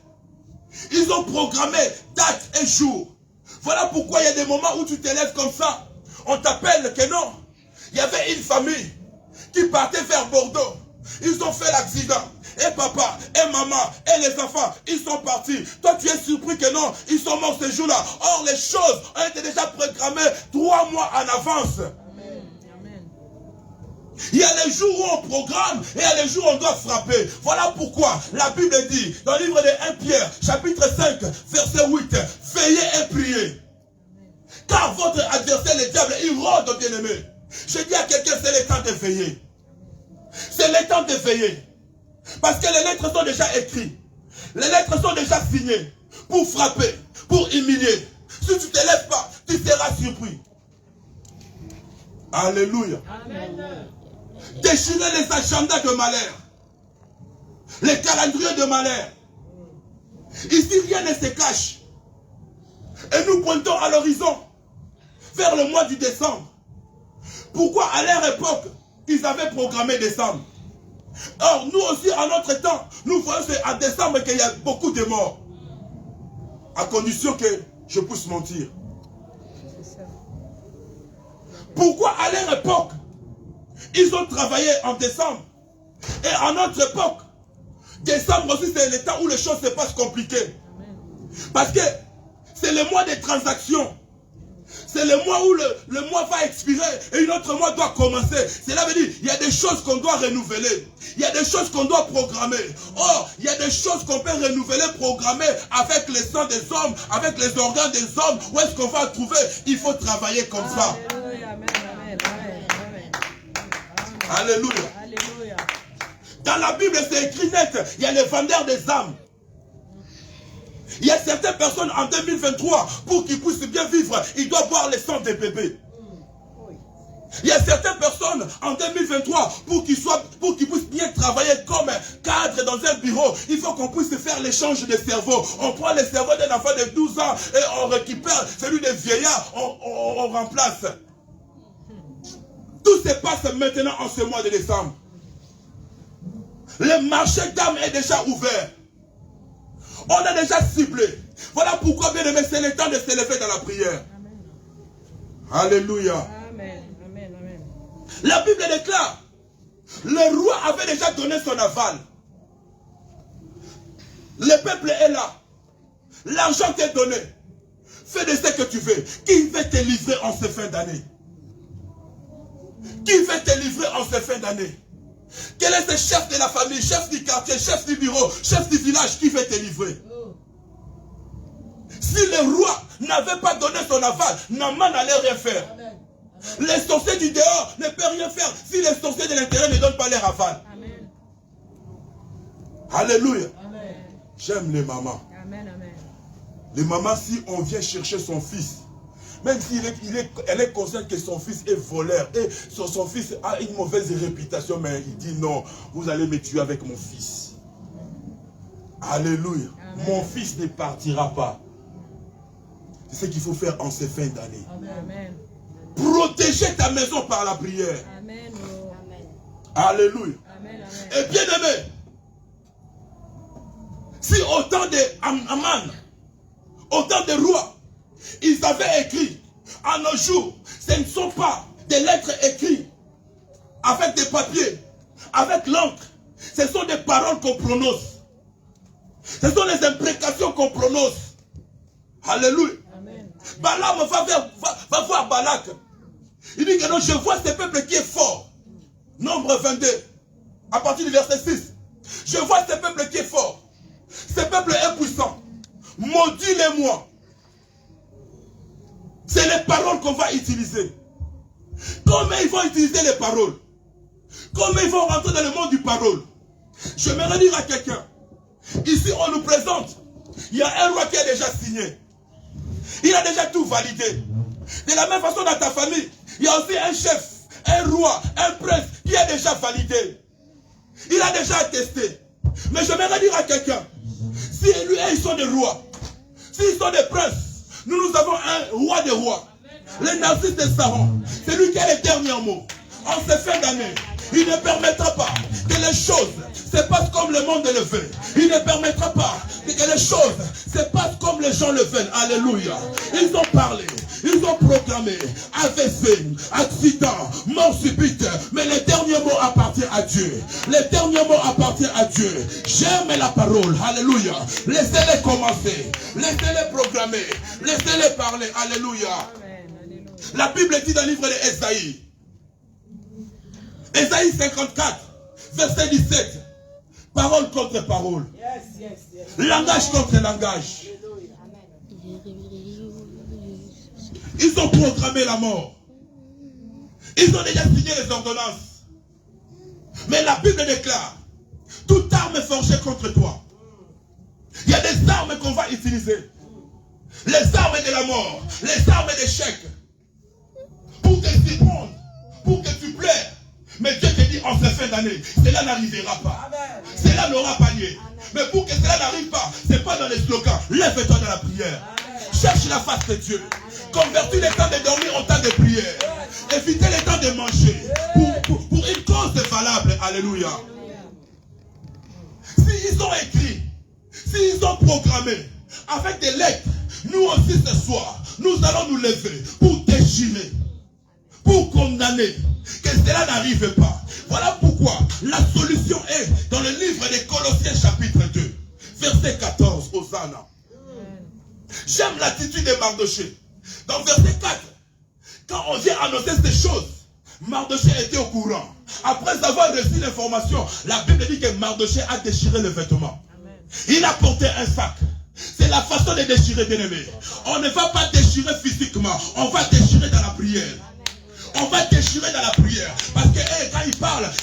Ils ont programmé date et jour. Voilà pourquoi il y a des moments où tu te lèves comme ça. On t'appelle que non. Il y avait une famille qui partait vers Bordeaux. Ils ont fait l'accident. Et papa, et maman, et les enfants, ils sont partis. Toi, tu es surpris que non, ils sont morts ce jour-là. Or, les choses ont été déjà programmées 3 mois en avance. Amen. Il y a les jours où on programme et il y a les jours où on doit frapper. Voilà pourquoi la Bible dit, dans le livre de 1 Pierre, chapitre 5, verset 8, veillez et priez. Car votre adversaire, le diable, il rôde, bien-aimé. Je dis à quelqu'un, c'est le temps de veiller. C'est le temps de veiller. Parce que les lettres sont déjà écrites. Les lettres sont déjà signées. Pour frapper, pour humilier. Si tu ne te lèves pas, tu seras surpris. Alléluia. Amen. Déchirer les agendas de malheur. Les calendriers de malheur. Ici, rien ne se cache. Et nous pointons à l'horizon. Vers le mois du décembre. Pourquoi à leur époque, ils avaient programmé décembre? Or, nous aussi, à notre temps, nous voyons en décembre qu'il y a beaucoup de morts. À condition que je puisse mentir. Pourquoi à leur époque, ils ont travaillé en décembre? Et à notre époque, décembre aussi, c'est le temps où les choses se passent compliquées. Parce que c'est le mois des transactions. C'est le mois où le mois va expirer et un autre mois doit commencer. Cela veut dire qu'il y a des choses qu'on doit renouveler. Il y a des choses qu'on doit programmer. Or, il y a des choses qu'on peut renouveler, programmer avec le sang des hommes, avec les organes des hommes. Où est-ce qu'on va trouver? Il faut travailler comme ça. Alléluia. Alléluia. Dans la Bible, c'est écrit net. Il y a les vendeurs des âmes. Il y a certaines personnes en 2023, pour qu'ils puissent bien vivre, ils doivent boire le sang des bébés. Il y a certaines personnes en 2023, pour qu'ils puissent bien travailler comme cadre dans un bureau, il faut qu'on puisse faire l'échange de cerveau. On prend le cerveau d'un enfant de 12 ans et on récupère celui des vieillards, on remplace. Tout se passe maintenant en ce mois de décembre. Le marché d'âmes est déjà ouvert. On a déjà ciblé. Voilà pourquoi, bien aimé, c'est le temps de se lever dans la prière. Amen. Alléluia. Amen. Amen. Amen. La Bible déclare, le roi avait déjà donné son aval. Le peuple est là. L'argent t'est donné. Fais de ce que tu veux. Qui va te livrer en cette fin d'année? Qui va te livrer en cette fin d'année? Quel est ce chef de la famille, chef du quartier, chef du bureau, chef du village qui va te livrer? Si le roi n'avait pas donné son aval, Naaman n'allait rien faire. Amen. Amen. Les sorciers du dehors ne peuvent rien faire si les sorciers de l'intérieur ne donnent pas leur aval. Amen. Alléluia. J'aime les mamans. Amen. Amen. Les mamans, si on vient chercher son fils, même si elle est consciente que son fils est voleur et son fils a une mauvaise réputation, mais il dit non, vous allez me tuer avec mon fils. Alléluia. Amen. Mon fils ne partira pas. C'est ce qu'il faut faire en ces fins d'année. Amen. Protéger ta maison par la prière. Amen. Alléluia. Amen. Et bien aimé, si autant de Aman, autant de rois, ils avaient écrit, à nos jours, ce ne sont pas des lettres écrites avec des papiers, avec l'encre. Ce sont des paroles qu'on prononce. Ce sont les imprécations qu'on prononce. Alléluia. Balaam va voir Balak. Il dit que non, je vois ce peuple qui est fort. Nombre 22, à partir du verset 6. Je vois ce peuple qui est fort. Ce peuple est puissant. Maudis-les-moi. C'est les paroles qu'on va utiliser. Comment ils vont utiliser les paroles? Comment ils vont rentrer dans le monde du parole? Je vais redire à quelqu'un. Ici, on nous présente. Il y a un roi qui a déjà signé. Il a déjà tout validé. De la même façon, dans ta famille, il y a aussi un chef, un roi, un prince qui a déjà validé. Il a déjà attesté. Mais je vais dire à quelqu'un, si lui et ils sont des rois, s'ils sont des princes, nous avons un roi des rois. Le Narcisse de Saron, c'est lui qui a les derniers mots. En ces fins d'année, il ne permettra pas que les choses se passent comme le monde le veut. Il ne permettra pas que les choses se passent comme les gens le veulent. Alléluia. Ils ont parlé, ils ont proclamé AVC, accident, mort subite. Mais le dernier mot appartient à Dieu. Le dernier mot appartient à Dieu. J'aime la parole. Alléluia. Laissez-les commencer. Laissez-les proclamer. Laissez-les parler. Alléluia. La Bible dit dans le livre d'Ésaïe. Ésaïe 54, verset 17. Parole contre parole. Langage contre langage. Ils ont programmé la mort. Ils ont déjà signé les ordonnances. Mais la Bible déclare, toute arme forgée contre toi. Il y a des armes qu'on va utiliser. Les armes de la mort, les armes d'échec. Pour que tu montes, pour que tu plaires. Mais Dieu te dit en cette fin d'année, cela n'arrivera pas. Cela n'aura pas lieu. Mais pour que cela n'arrive pas, ce n'est pas dans les slogans. Lève-toi dans la prière. Cherche la face de Dieu. Convertis le temps de dormir en temps de prière. Évitez le temps de manger. Pour une cause valable. Alléluia. S'ils ont écrit, s'ils ont programmé avec des lettres, nous aussi ce soir, nous allons nous lever pour déchirer, pour condamner. Que cela n'arrive pas. Voilà pourquoi la solution est dans le livre des Colossiens chapitre 2, verset 14, Hosanna. J'aime l'attitude de Mardoché. Dans verset 4, quand on vient annoncer ces choses, Mardoché était au courant. Après avoir reçu l'information, la Bible dit que Mardoché a déchiré le vêtement. Il a porté un sac. C'est la façon de déchirer, bien-aimé. On ne va pas déchirer physiquement, on va déchirer dans la prière. On va déchirer dans la prière. Parce que quand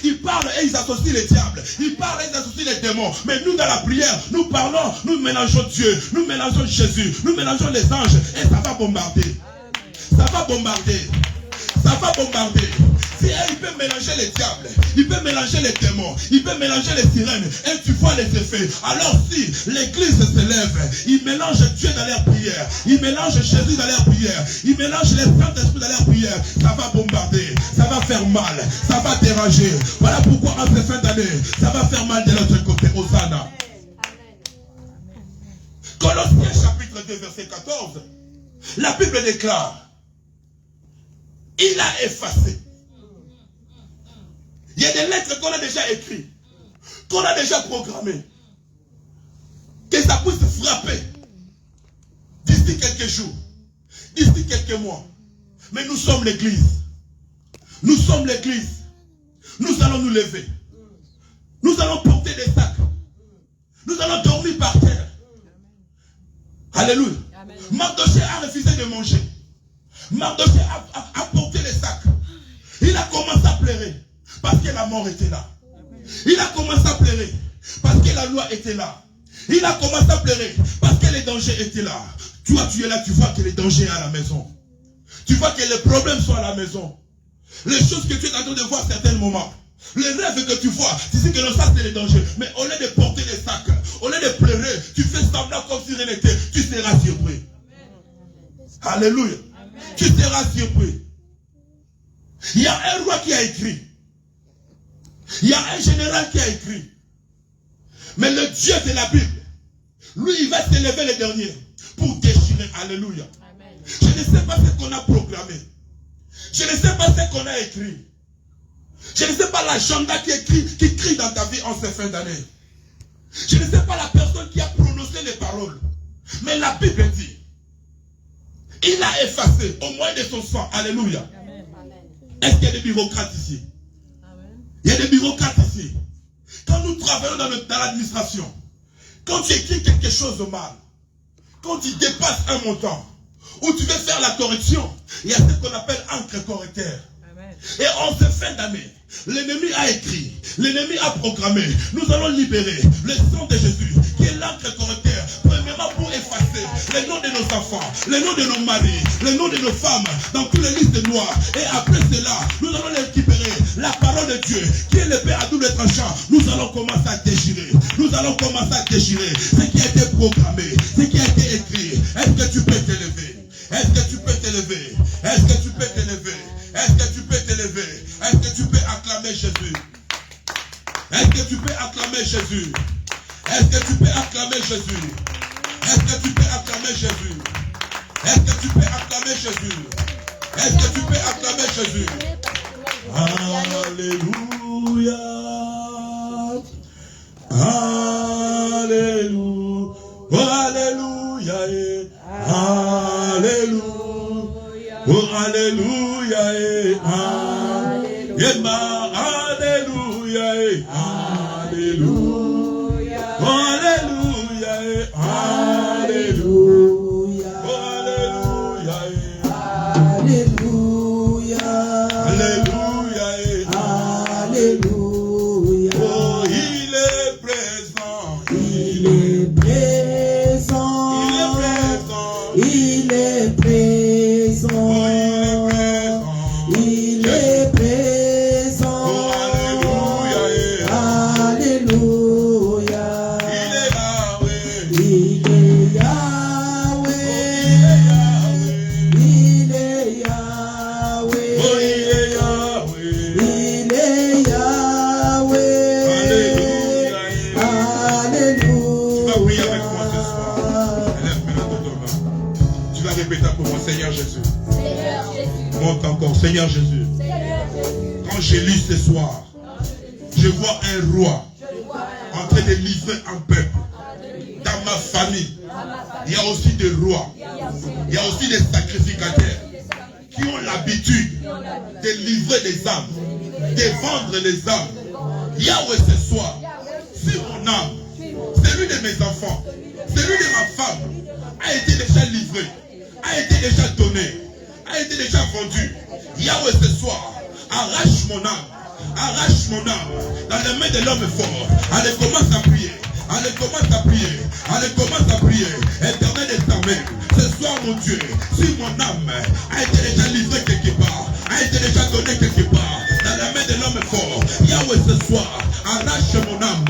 ils parlent et ils associent les diables. Ils parlent et ils associent les démons. Mais nous, dans la prière, nous parlons, nous mélangeons Dieu, nous mélangeons Jésus, nous mélangeons les anges. Et ça va bombarder. Ça va bombarder. Ça va bombarder. Si il peut mélanger les diables, il peut mélanger les démons, il peut mélanger les sirènes, et tu vois les effets. Alors si l'église se lève, il mélange Dieu dans leur prière, il mélange Jésus dans leur prière, il mélange les Saint-Esprit dans leur prière, ça va bombarder, ça va faire mal, ça va déranger. Voilà pourquoi en cette fin d'année, ça va faire mal de l'autre côté. Hosanna. Colossiens chapitre 2 verset 14, la Bible déclare, il a effacé. Il y a des lettres qu'on a déjà écrites, qu'on a déjà programmées. Que ça puisse frapper d'ici quelques jours, d'ici quelques mois. Mais nous sommes l'église. Nous sommes l'église. Nous allons nous lever. Nous allons porter des sacs. Nous allons dormir par terre. Alléluia. Mardoché a refusé de manger. Mardoché a porté les sacs. Il a commencé à pleurer. Parce que la mort était là. Il a commencé à pleurer. Parce que la loi était là. Il a commencé à pleurer. Parce que les dangers étaient là. Toi, tu es là, tu vois que les dangers sont à la maison. Tu vois que les problèmes sont à la maison. Les choses que tu es en train de voir à certains moments. Les rêves que tu vois, tu sais que non, ça c'est les dangers. Mais au lieu de porter les sacs, au lieu de pleurer, tu fais semblant comme si rien n'était. Tu seras surpris. Alléluia. Tu seras surpris. Il y a un roi qui a écrit. Il y a un général qui a écrit. Mais le Dieu de la Bible, lui, il va s'élever le dernier pour déchirer. Alléluia. Amen. Je ne sais pas ce qu'on a proclamé. Je ne sais pas ce qu'on a écrit. Je ne sais pas l'agenda qui crie dans ta vie en ces fins d'année. Je ne sais pas la personne qui a prononcé les paroles. Mais la Bible dit, il a effacé au moins de son sang. Alléluia. Est-ce qu'il y a des bureaucrates ici? Il y a des bureaucrates ici. Quand nous travaillons dans l'administration, quand tu écris quelque chose de mal, quand tu dépasses un montant, ou tu veux faire la correction, il y a ce qu'on appelle encre correcteur. Et en cette fin d'année, l'ennemi a écrit, l'ennemi a programmé, nous allons libérer le sang de Jésus, qui est l'encre correcteur, premièrement pour effacer les noms de nos enfants, les noms de nos maris, les noms de nos femmes, dans toutes les listes noires. Et après cela, nous allons récupérer la parole de Dieu, qui est l'épée à double tranchant. Nous allons commencer à déchirer, nous allons commencer à déchirer ce qui a été programmé, ce qui a été écrit. Est-ce que tu peux t'élever? Est-ce que tu peux t'élever? Est-ce que tu peux t'élever? Est-ce que tu peux t'élever? Est-ce que tu peux acclamer Jésus? Est-ce que tu peux acclamer Jésus? Est-ce que tu peux acclamer Jésus? Est-ce que tu peux acclamer Jésus? Est-ce que tu peux acclamer Jésus? Est-ce que tu peux acclamer Jésus? Alléluia. Alléluia. Alléluia. Alléluia. Oh, alléluia, alléluia, alléluia, alléluia, alléluia, alléluia, alléluia, alléluia. Oh, il est présent, il est présent, il est présent. Il est présent. Alléluia. Il est Yahweh. Il est Yahweh. Il est Yahweh. Alléluia. Tu vas prier avec moi ce soir. Élève maintenant ton main. Tu vas répéter pour moi, Seigneur Jésus. Monte encore, Seigneur Jésus. Quand je lis ce soir, je vois un roi en train de livrer un peuple. Dans ma famille, il y a aussi des rois. Il y a aussi des sacrificateurs qui ont l'habitude de livrer des âmes, de vendre les âmes. Yahweh ce soir, si mon âme, celui de mes enfants, celui de ma femme, a été déjà livré, a été déjà donné, a été déjà vendu. Yahweh ce soir, arrache mon âme dans les mains de l'homme fort. Allez, commence à prier. Allez, commence à prier. Allez, commence à prier. Éternel des armées, ce soir mon Dieu, si mon âme a été déjà livrée quelque part, a été déjà donnée quelque part, dans la main de l'homme fort, Yahweh ce soir, arrache mon âme.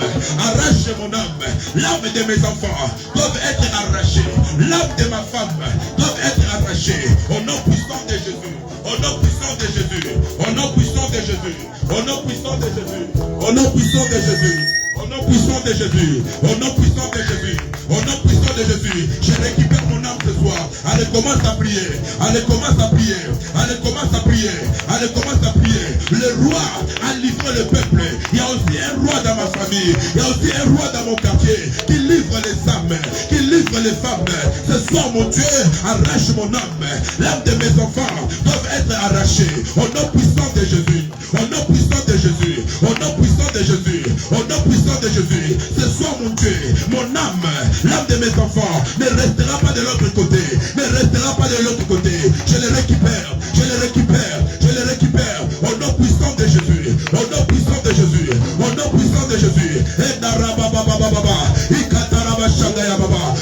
L'âme de mes enfants doivent être arrachée. L'âme de ma femme doit être arrachée. Au nom puissant de Jésus. Au nom puissant de Jésus. Au nom puissant de Jésus. Au nom puissant de Jésus. Au nom puissant de Jésus. Au nom puissant de Jésus. Au nom puissant de Jésus. Au nom puissant de Jésus. Je récupère mon âme ce soir. Allez, commence à prier. Allez, commence à prier. Allez, commence à prier. Allez, commence à prier. Le roi a livré le peuple. Il y a aussi un roi dans ma famille. Il y a aussi un roi dans mon quartier qui livre les âmes, qui livre les femmes. Ce soir, mon Dieu, arrache mon âme. L'âme de mes enfants doivent être arrachée. Au nom puissant de Jésus. Au nom puissant de Jésus. Au nom puissant de Jésus. Au nom puissant de Jésus. Ce soir, mon Dieu, mon âme, l'âme de mes enfants ne restera pas de l'autre côté. Ne restera pas de l'autre côté. Je les récupère. Je les récupère. Je les récupère. Au nom puissant de Jésus. Au nom puissant de Jésus. Au nom puissant de Jésus.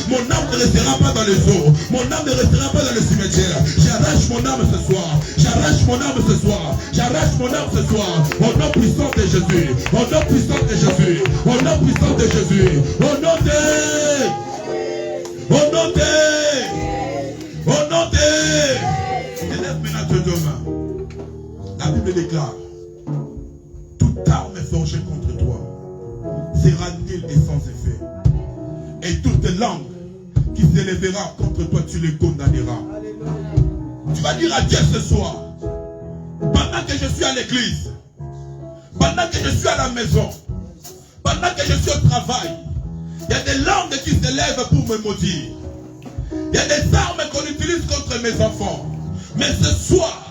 Mon âme ne restera pas dans les eaux. Mon âme ne restera pas dans le cimetière. J'arrache mon âme ce soir. J'arrache mon âme ce soir. J'arrache mon âme ce soir. Au nom puissant de Jésus. Au nom puissant de Jésus. Au nom puissant de Jésus. Au nom de... Au nom de... Au nom de... Élève maintenant tes deux mains. La Bible déclare: toute arme forgée contre toi sera nulle et sans effet. Et toute langue qui s'élèvera contre toi, tu les condamneras. Tu vas dire à Dieu ce soir, pendant que je suis à l'église, Pendant que je suis à la maison, pendant que je suis au travail, il y a des langues qui s'élèvent pour me maudire. Il y a des armes qu'on utilise contre mes enfants. Mais ce soir,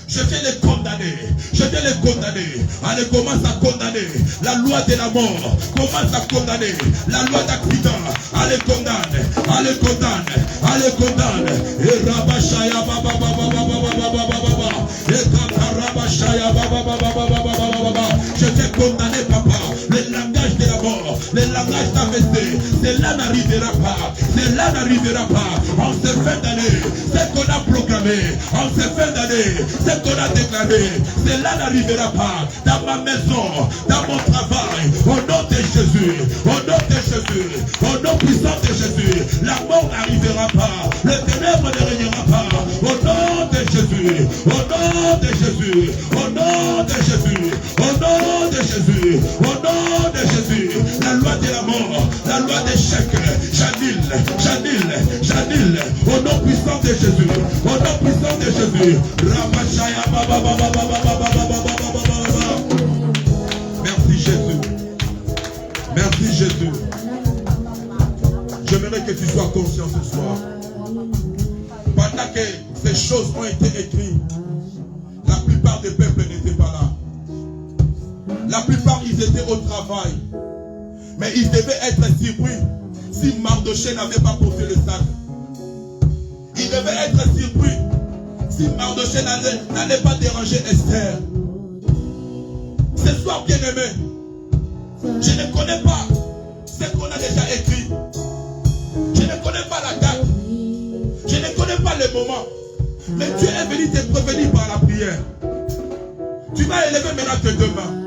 je viens les condamner. Je viens les condamner. Allez, commence à condamner la loi de la mort. Commence à condamner la loi d'accident. Allez, condamne. Allez, condamne. Allez, condamne. Et Rabashaya Baba Baba Baba Baba Baba. Et Katarabashaya Baba Baba Baba Baba. Je viens condamner, papa, le langage de la mort, le langage d'AVC. Cela n'arrivera pas. Cela n'arrivera pas. En cette fin d'année, ce qu'on a proclamé, en cette fin d'année, ce qu'on a déclaré, cela n'arrivera pas dans ma maison, dans mon travail, au nom de Jésus, au nom de Jésus, au nom puissant de Jésus. La mort n'arrivera pas, le ténèbre ne régnera pas, au nom de Jésus, au nom de Jésus, au nom de Jésus, au nom de Jésus, au nom de Jésus. La loi de la mort, la loi d'échec, j'annule, au nom puissant de Jésus, au nom puissant de Jésus. Ramachaya Baba Baba Baba Baba Baba Baba. Merci Jésus. Merci Jésus. J'aimerais que tu sois conscient ce soir. Pendant que ces choses ont été écrites, la plupart des peuples n'étaient pas là. La plupart, ils étaient au travail. Mais ils devaient être surpris si Mardochée n'avait pas porté le sac. Ils devaient être surpris si Mardochée n'allait pas déranger Esther. Ce soir, bien-aimé, je ne connais pas ce qu'on a déjà écrit. Je ne connais pas la date. Je ne connais pas le moment. Mais Dieu est venu te prévenir par la prière. Tu vas élever maintenant tes deux mains.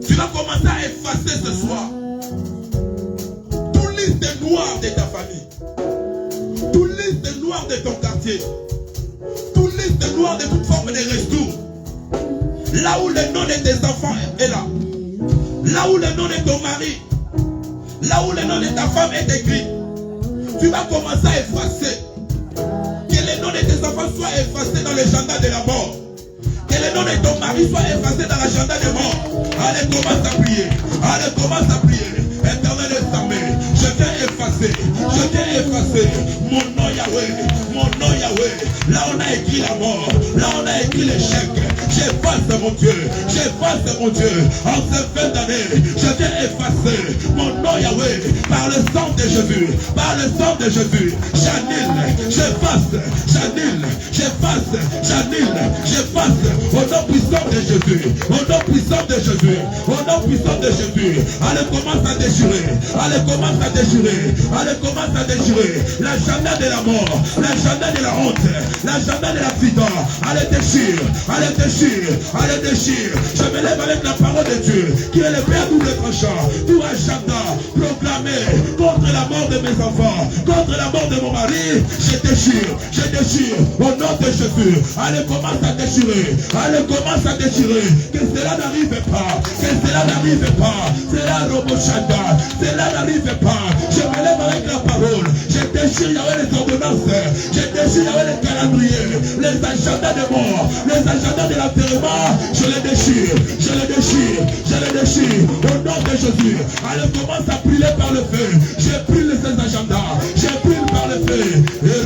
Tu vas commencer à effacer ce soir tout liste noir de ta famille, tout liste noir de ton quartier, tout liste noir de toute forme de resto. Là où le nom de tes enfants est là, là où le nom de ton mari, là où le nom de ta femme est écrit, tu vas commencer à effacer. Que le nom de tes enfants soit effacé dans l'agenda de la mort. Que le nom de ton mari soit effacé dans l'agenda de mort. Allez, commence à prier. Allez, commence à prier. Éternel est armé. Je viens effacer. Je viens effacer. Mon nom Yahweh. Mon nom Yahweh. Là on a écrit la mort. Là on a écrit l'échec. J'efface mon Dieu. J'efface mon Dieu. En cette fin d'année, je viens effacer mon nom Yahweh. Par le sang de Jésus. Par le sang de Jésus. J'annule. J'efface. J'annule. J'efface. J'annule. J'efface. Au nom puissant de Jésus. Au nom puissant de Jésus. Au nom puissant de Jésus. Allez, commence à déchirer. Allez, commence à déchirer. Allez, commence à déchirer. L'agenda de la mort. L'agenda de la honte. L'agenda de l'accident. Allez, déchire. Allez, déchire. Allez, déchire. Je me lève avec la parole de Dieu qui est le Père double tranchant. Tout agenda proclamé contre la mort de mes enfants, contre la mort de mon mari, je déchire. Je déchire. Au nom de Jésus. Allez, commence à déchirer. Allez, commence à déchirer. Que cela n'arrive pas. Que cela n'arrive pas. Cela Robochanda. Cela n'arrive pas. Je me lève avec la parole. Je déchire Yahweh les ordonnances. Je déchire Yahweh les calendriers. Les agendas de mort. Les agendas de l'enterrement. Je les déchire. Je les déchire. Je les déchire. Au nom de Jésus. Allez, commence à brûler par le feu. Je brûle ces agendas. Je brûle par le feu. Et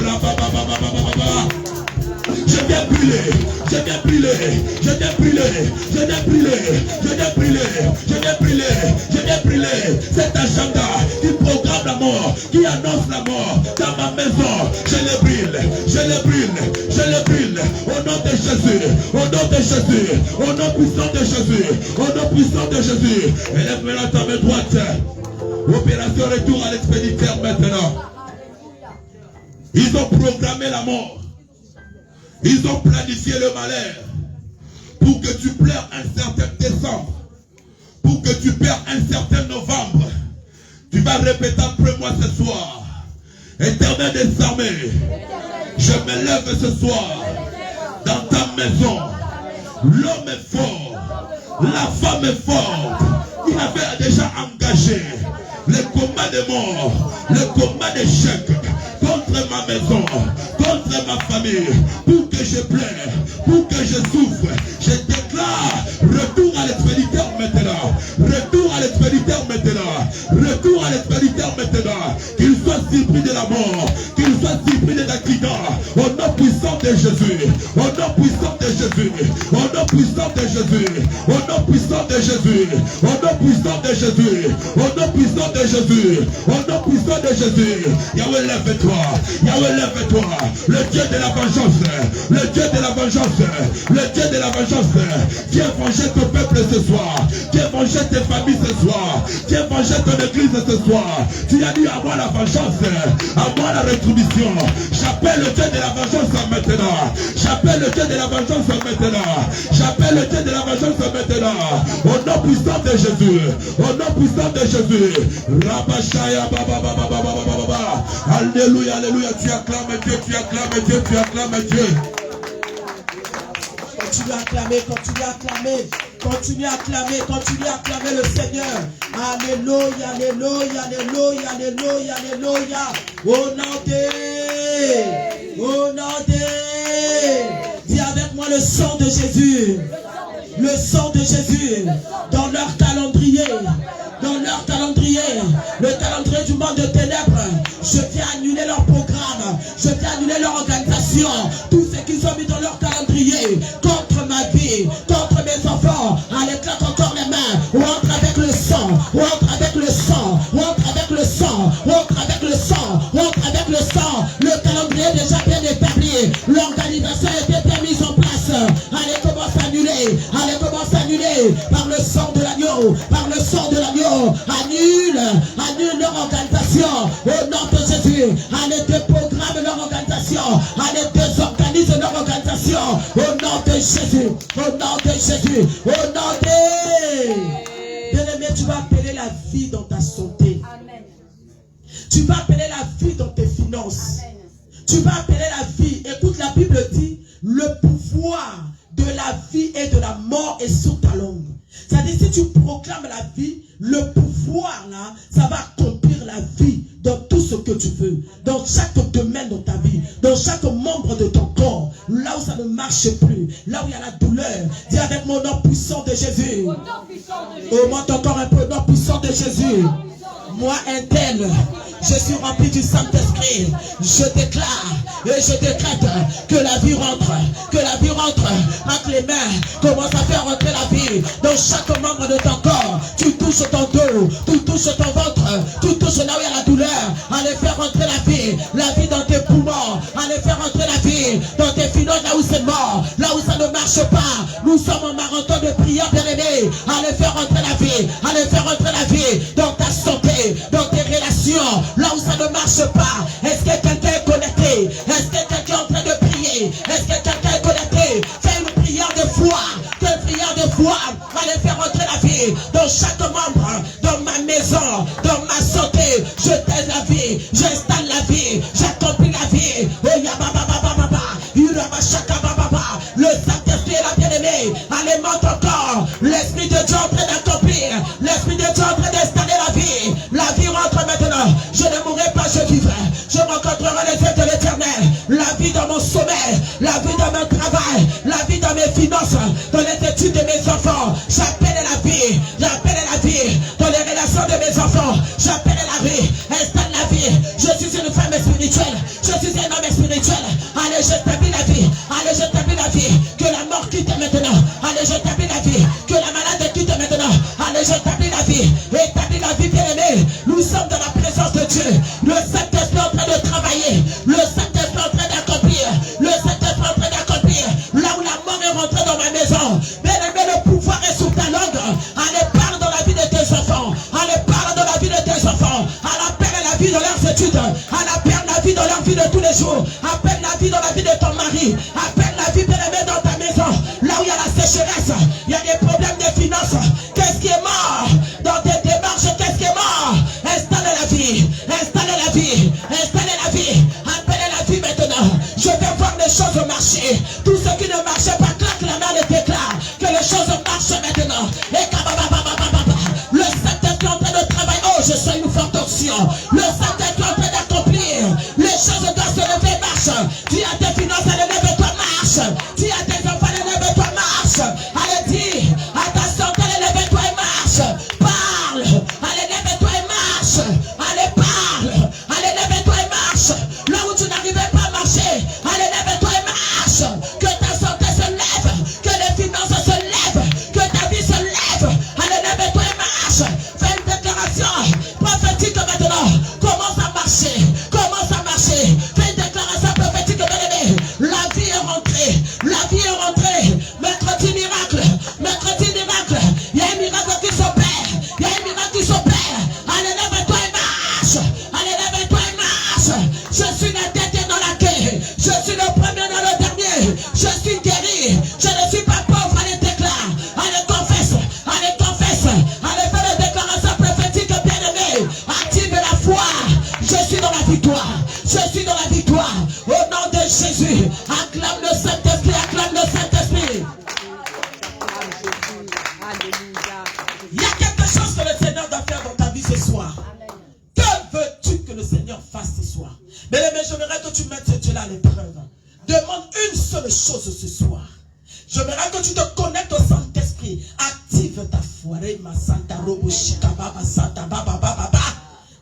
je viens brûler, je viens brûler, je viens brûler, je viens brûler, je viens brûler, je viens brûler, je viens brûler cet agenda qui programme la mort, qui annonce la mort dans ma maison. Je le brûle, je le brûle, je le brûle au nom de Jésus, au nom de Jésus, au nom puissant de Jésus, au nom puissant de Jésus. Élève maintenant ta main droite. Opération retour à l'expéditeur maintenant. Ils ont programmé la mort. Ils ont planifié le malheur pour que tu pleures un certain décembre, pour que tu perds un certain novembre. Tu vas répéter après moi ce soir. Éternel des armées, je me lève ce soir dans ta maison. L'homme est fort, la femme est forte. Il avait déjà engagé le combat de mort, le combat d'échec contre ma maison, contre ma famille, pour que je pleure, pour que je souffre. Je déclare maintenant. Retour à l'expéditeur maintenant. Qu'il soit surpris de la mort. Qu'il soit surpris des accidents. Au nom puissant de Jésus. Au nom puissant de Jésus. Au nom puissant de Jésus. Au nom puissant de Jésus. Au nom puissant de Jésus. Au nom puissant de Jésus. Au nom puissant de Jésus. Yahweh, lève-toi. Yahweh, lève-toi. Le Dieu de la vengeance. Le Dieu de la vengeance. Le Dieu de la vengeance. Viens venger ton peuple ce soir. Viens venger tes familles ce soir. Viens venger ton église ce soir. Tu as dit à moi la vengeance. À moi la rétribution. J'appelle le Dieu de la vengeance maintenant. J'appelle le Dieu de la vengeance maintenant. J'appelle le Dieu de la vengeance maintenant. Au nom puissant de Jésus. Au nom puissant de Jésus. Rabashaya baba baba baba baba baba. Alléluia, alléluia. Tu acclames Dieu, tu acclames Dieu, tu acclames Dieu. Continue à acclamer, continue à acclamer, continue à acclamer, continue à acclamer le Seigneur. Alléluia, alléluia, alléluia, alléluia, alléluia. Au nom de, au nom de. Dis avec moi le sang de Jésus. Le sang de Jésus dans leur calendrier. Dans leur calendrier, le calendrier du monde de ténèbres, je viens annuler leur programme, je viens annuler leur organisation, tout ce qu'ils ont mis dans leur calendrier, contre ma vie, contre mes enfants, allez, claque encore les mains, ou entre avec le sang, ou entre avec le sang, ou entre avec le sang, ou entre avec le sang, ou entre avec le sang, le calendrier est déjà bien établi, l'organisation a été bien mise en place, allez, commence à annuler, allez, commence à annuler, par le sang de l'agneau, par le sang de l'agneau. Annule leur organisation au nom de Jésus. Allez, déprogramme leur organisation. Allez, désorganise leur organisation au nom de Jésus. Au nom de Jésus. Au nom de... Bien-aimé, tu vas appeler la vie dans ta santé. Amen. Tu vas appeler la vie dans tes finances. Amen. Tu vas appeler la vie. Écoute, la Bible dit, le pouvoir de la vie et de la mort est sur ta langue. C'est-à-dire, si tu proclames la vie, le pouvoir là, ça va accomplir la vie dans tout ce que tu veux, dans chaque domaine de ta vie, dans chaque membre de ton corps, là où ça ne marche plus, là où il y a la douleur. Dis avec mon nom puissant de Jésus. Augmente encore un peu, nom puissant de Jésus. Moi, un tel, je suis rempli du Saint-Esprit. Je déclare et je décrète que la vie rentre entre les mains. Commence à faire rentrer la vie dans chaque membre de ton corps. Tu touches ton dos, tu touches ton ventre, tu touches là où il y a la douleur. Allez faire rentrer la vie dans tes poumons. Allez faire rentrer la vie dans tes finances, là où c'est mort, là où ça ne marche pas. Nous sommes en marathon de prière, bien-aimés. Allez faire rentrer la vie, allez faire rentrer la vie dans ta santé, dans tes relations, là où ça ne marche pas. Est-ce que quelqu'un est connecté? Est-ce que quelqu'un est en train de prier? Est-ce que quelqu'un est connecté? Fais une prière de foi, une prière de foi. Allez faire rentrer la vie dans chaque membre, dans ma maison, dans ma santé. Je t'aide la vie, j'installe la vie, j'accomplis la vie. Le Saint-Esprit est la bien-aimée. Allez, monte encore. L'Esprit de Dieu est en train d'accomplir. L'Esprit de Dieu est en train d'installer la vie. La vie rentre maintenant. Je ne mourrai pas, je vivrai. Je rencontrerai les yeux de l'Éternel. La vie dans mon sommeil, la vie dans mon travail, la vie dans mes finances, dans les études de mes enfants. J'appelle la vie dans les relations de mes enfants. J'appelle la vie, installe la vie. Je suis une femme spirituelle, je suis un homme spirituel. Allez, j'établis la vie. Allez, j'établis la vie. Que la mort quitte maintenant. Allez, j'établis la vie. Que la malade quitte maintenant. Allez, j'établis la vie. Établis la vie, bien-aimée. Nous sommes dans la présence de Dieu. Le Saint-Esprit est en train de travailler. Le Saint-Esprit est en train d'accomplir. Le Saint-Esprit est en train d'accomplir. Là où la mort est rentrée dans ma maison. Bien-aimé, le pouvoir est sur ta langue. Allez, parle dans la vie de tes enfants. Allez, parle dans la vie de tes enfants. Allez, appelle la vie dans leurs études. Allez, appelle la vie dans leur vie de tous les jours. Appelle la vie dans la vie de ton mari. Appelle la vie, bien-aimé, dans ta maison. Là où il y a la sécheresse, il y a des problèmes de finances. Qu'est-ce qui est mort dans tes démarches? Qu'est-ce qui est mort? Installe la vie. Installe la vie. Installe la vie. Appelle la vie maintenant. Je vais voir les choses marcher. Tout ce qui ne marchait pas, claque la main et déclare que les choses marchent maintenant. Et le Saint-Esprit est en train de travailler. Oh, je sens une forte onction. Le Saint-Esprit est en train d'accomplir. Les choses doivent se lever, marche. Dis à tes finances, allez, lève-toi, marche. Dis à tes enfants, allez, lève-toi, marche. Allez, dis à ta santé, allez, lève-toi et marche. Parle. Allez, ce soir? Que veux-tu que le Seigneur fasse ce soir? Bien-aimé, j'aimerais que tu mettes ce Dieu-là à l'épreuve. Demande une seule chose ce soir. J'aimerais que tu te connectes au Saint-Esprit. Active ta foi.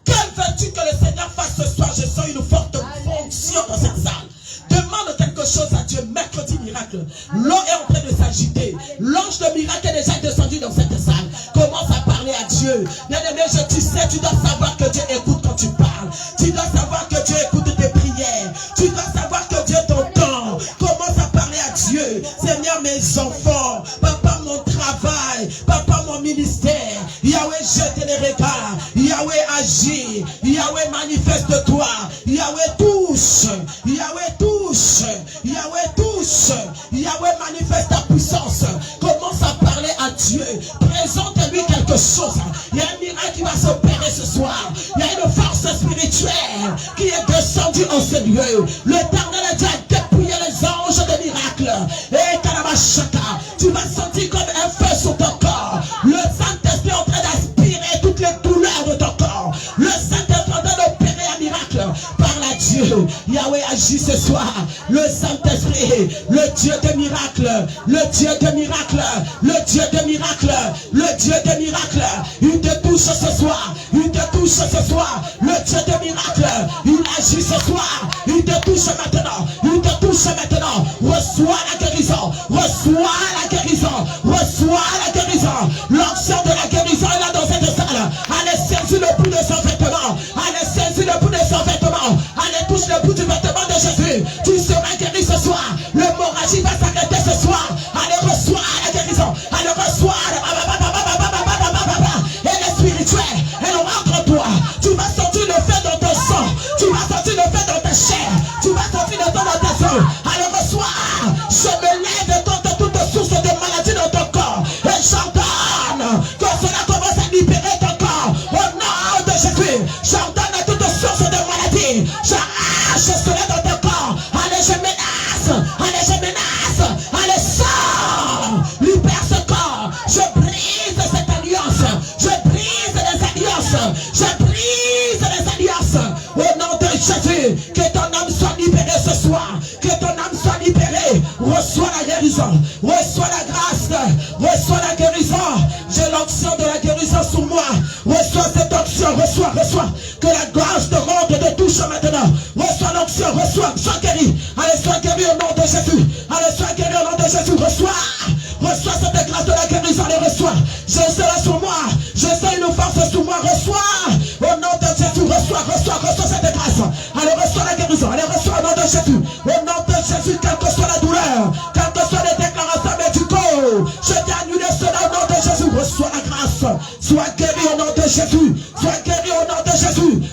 Que veux-tu que le Seigneur fasse ce soir? Je sens une forte fonction dans cette salle. Demande quelque chose à Dieu. Mercredi miracle. L'eau est en train de s'agiter. L'ange de miracle est déjà descendu dans cette salle. Commence à parler à Dieu. Bien-aimé, tu sais, tu dois savoir que Dieu écoute quand tu parles. Tu dois savoir que Dieu écoute tes prières. Tu dois savoir que Dieu t'entend. Commence à parler à Dieu. Seigneur, mes enfants, papa, mon travail, papa, mon ministère. Yahweh, jette les regards. Yahweh, agis. Yahweh, manifeste-toi. Yahweh, touche. Yahweh, touche. Yahweh, touche. Yahweh, manifeste ta puissance. Commence à parler à Dieu. Présente-lui quelque chose. Il y a un miracle qui va s'opérer ce soir. Il y a une force spirituelle qui est descendue en ce lieu. L'Éternel a déjà dépouillé les anges de miracles. Et Kalabashaka, tu vas sentir comme un feu sur ton corps. Le Saint-Esprit est en train d'aspirer toutes les douleurs de ton corps. Le Saint-Esprit est en train d'opérer un miracle. Parle à Dieu. Yahweh agit ce soir. Le Saint-Esprit, le Dieu de miracles, le Dieu de miracles, le Dieu de miracles, le Dieu de miracles. Il te touche ce soir. Il te touche ce soir. Le Dieu de miracles, il agit ce soir. Il te touche maintenant. Il te touche maintenant. Reçois la guérison. Reçois la guérison. Reçois la guérison. L'onction de la guérison est là dans cette salle. Allez saisir le bout de son vêtement. Allez saisir le bout de son vêtement. Allez touche le bout du vêtement de Jésus. Tu seras guéri ce soir. L'hémorragie va s'arrêter ce soir. Allez reçois la guérison. Allez reçois elle est spirituelle. Elle rentre en toi. Tu vas sentir le feu dans ton sang. Tu vas sentir le feu dans ta chair. Tu vas sentir le feu dans tes os. Allez reçois. Je me lève contre toute source de maladie dans ton corps. Et j'ordonne que cela commence à libérer ton corps. Au nom de Jésus. J'ordonne toute source de maladie. J'arrache cela dans ton corps. Allez, je menace. Allez, je menace. Allez, sors. Libère ce corps. Je brise cette alliance. Je brise les alliances. Je brise les alliances. Au nom de Jésus. Que ton âme soit libérée ce soir. Que ton âme soit libérée. Reçois la guérison. Reçois la grâce. Reçois la guérison. J'ai l'onction de la guérison sur moi. Reçois cette onction. Reçois. Que la grâce te rende de touche maintenant. Reçois l'onction. Reçois. Sois guéri. Allez, sois guéri au nom de Jésus. Allez, sois guéri au nom de Jésus. Reçois cette grâce de la guérison. Allez, reçois. Je serai sur moi. Je sens une force sur moi. Reçois. Au nom de Jésus. Reçois cette grâce. Allez, reçois la guérison. Allez, reçois au nom de Jésus. Au nom de Jésus, quelle que soit la douleur, quelles que soient les déclarations médicaux, je t'ai annulé cela au nom de Jésus. Reçois la grâce. Sois guéri au nom de Jésus. Sois guéri au nom de Jésus.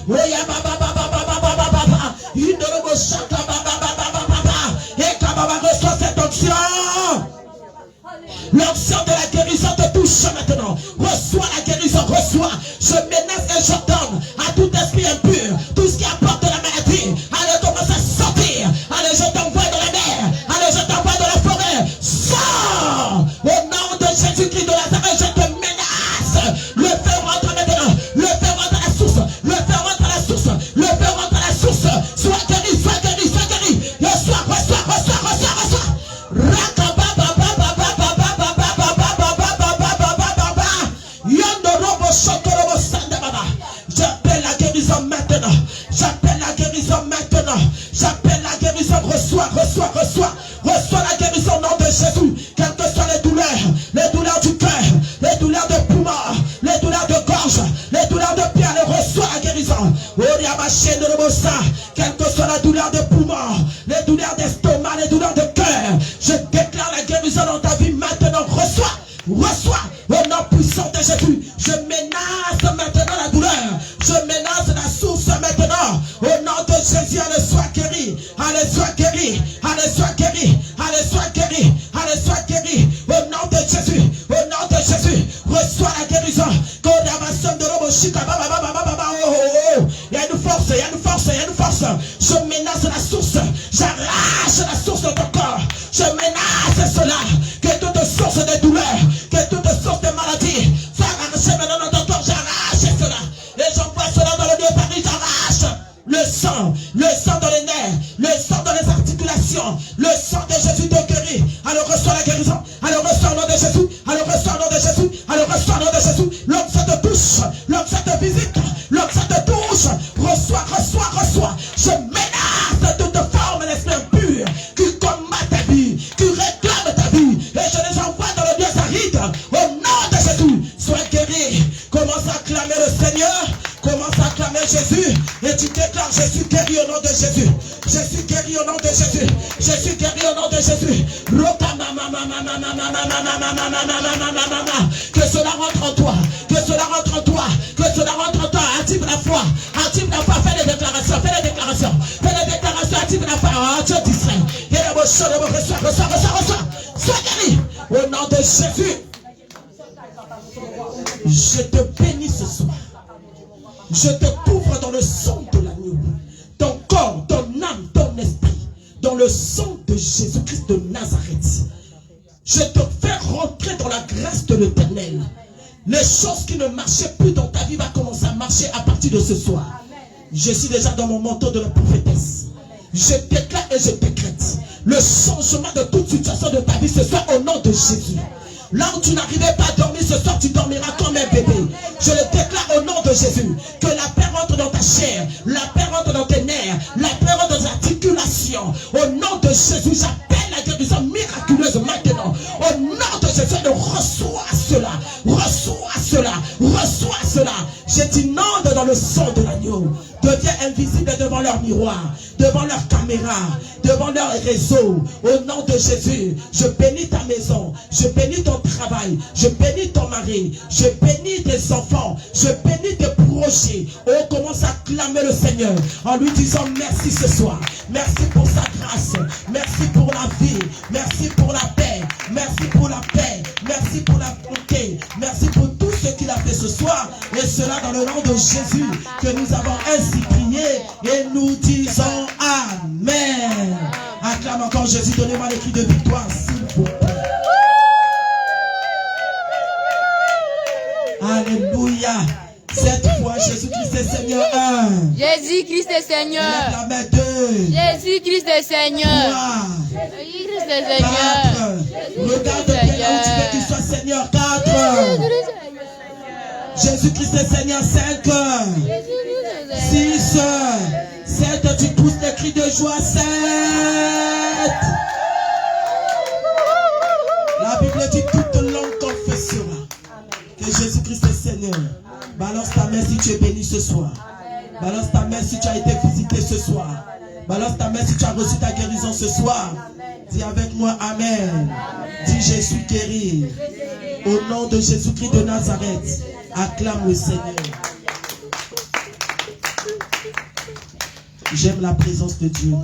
Reçois cette onction. L'onction de la guérison te touche maintenant. Reçois la guérison. Reçois. Je menace et j'ordonne à tout esprit impur, tout ce qui apporte de la maladie. Allez, commence à sortir. Allez, je t'envoie dans la mer. Allez, je t'envoie dans la forêt. Sors. Au nom de Jésus-Christ de Nazareth, je te menace. Le feu rentre maintenant. Le feu rentre à la source. Le feu rentre à la source. Le feu rentre à la source. Sois guéri, sois guéri, sois guéri. Reçois. J'appelle la guérison maintenant. J'appelle la guérison maintenant. J'appelle la guérison. Reçois la guérison au nom de Jésus. Quelles que soient les douleurs du cœur, les douleurs de poumon, les douleurs de gorge, les douleurs de pied, reçois la guérison. Quelle que soit la douleur de poumon, les douleurs d'estomac, les douleurs de cœur, je déclare la guérison dans ta vie maintenant. Reçois au nom puissant de Jésus. Je menace maintenant la douleur. Je menace la source maintenant. Au nom de Jésus, allez, sois guéri. Allez, sois guéri. Allez, sois guéri. Allez, sois guéri. Allez, sois guéri. Au nom de Jésus. Au nom de Jésus. Reçois la guérison. Il y a une force. Je menace la source. le sang dans les nerfs, le sang dans les articulations, le sang de Jésus te guérit. Alors reçois la guérison, alors reçois au nom de Jésus, alors reçois au nom de Jésus, alors reçois au nom de Jésus. L'homme ça te touche, l'homme ça te visite, l'homme ça te touche. Reçois, reçois, reçois. Je menace toute forme d'esprit impur qui combat ta vie, qui réclame ta vie. Et je les envoie dans le lieu aride. Au nom de Jésus, sois guéri. Commence à acclamer le Seigneur. Commence à acclamer Jésus. Et tu déclares, je suis guéri au nom de Jésus. Je suis guéri au nom de Jésus. Je suis guéri au nom de Jésus. Que cela rentre en toi. Que cela rentre en toi. Que cela rentre en toi. Active la foi. Active la foi. Fais les déclarations. Fais les déclarations. Fais les déclarations. Active la foi. Oh, tu es distrait. Reçois. Sois guéri. Au nom de Jésus. Je te bénis ce soir. Je te couvre dans le sang de l'agneau. Ton corps, ton âme, ton esprit. Dans le sang de Jésus-Christ de Nazareth. Je te fais rentrer dans la grâce de l'Éternel. Les choses qui ne marchaient plus dans ta vie vont commencer à marcher à partir de ce soir. Je suis déjà dans mon manteau de la prophétesse. Je déclare et je décrète le changement de toute situation de ta vie ce soir au nom de Jésus. Là où tu n'arrivais pas à dormir ce soir, tu dormiras comme un bébé. Je le déclare au nom de Jésus. Que la paix rentre dans ta chair, la paix rentre dans tes nerfs, la paix rentre dans tes articulations. Au nom de Jésus, j'appelle la guérison miraculeuse maintenant. Au nom de Jésus, reçois cela, reçois cela, reçois cela. Je t'inonde dans le sang de l'agneau. Deviens invisible devant leur miroir, devant leur caméra, devant leur réseau. Au nom de Jésus, je bénis ta maison, je bénis ton travail, je bénis ton mari, je bénis tes enfants, je bénis tes projets. Oh, commence à clamer le Seigneur en lui disant merci ce soir. Merci pour sa grâce, merci pour la vie, merci pour la paix, merci pour la paix, merci pour la bonté, merci pour tout ce qu'il a fait ce soir. Et cela dans le nom de Jésus que nous avons ainsi prié et nous disons Amen. Acclame encore Jésus, donnez-moi les cris de victoire s'il vous plaît. Alléluia. Cette fois, Jésus-Christ est Seigneur 1. Jésus-Christ est Seigneur. Lève la main 2. Jésus-Christ est Seigneur. 3. Jésus-Christ est Seigneur. 4. Regarde bien là où tu veux qu'il soit Seigneur. 4. Jésus-Christ est Seigneur 5. 6. 7. Tu pousses des cris de joie. 7. La Bible dit toute langue confessera que Jésus-Christ est Seigneur. Balance ta main si tu es béni ce soir. Balance ta main si tu as été visité ce soir. Balance ta main si tu as reçu ta guérison ce soir. Dis avec moi Amen. Dis je suis guéri. Au nom de Jésus-Christ de Nazareth. Acclame le Seigneur. J'aime la présence de Dieu.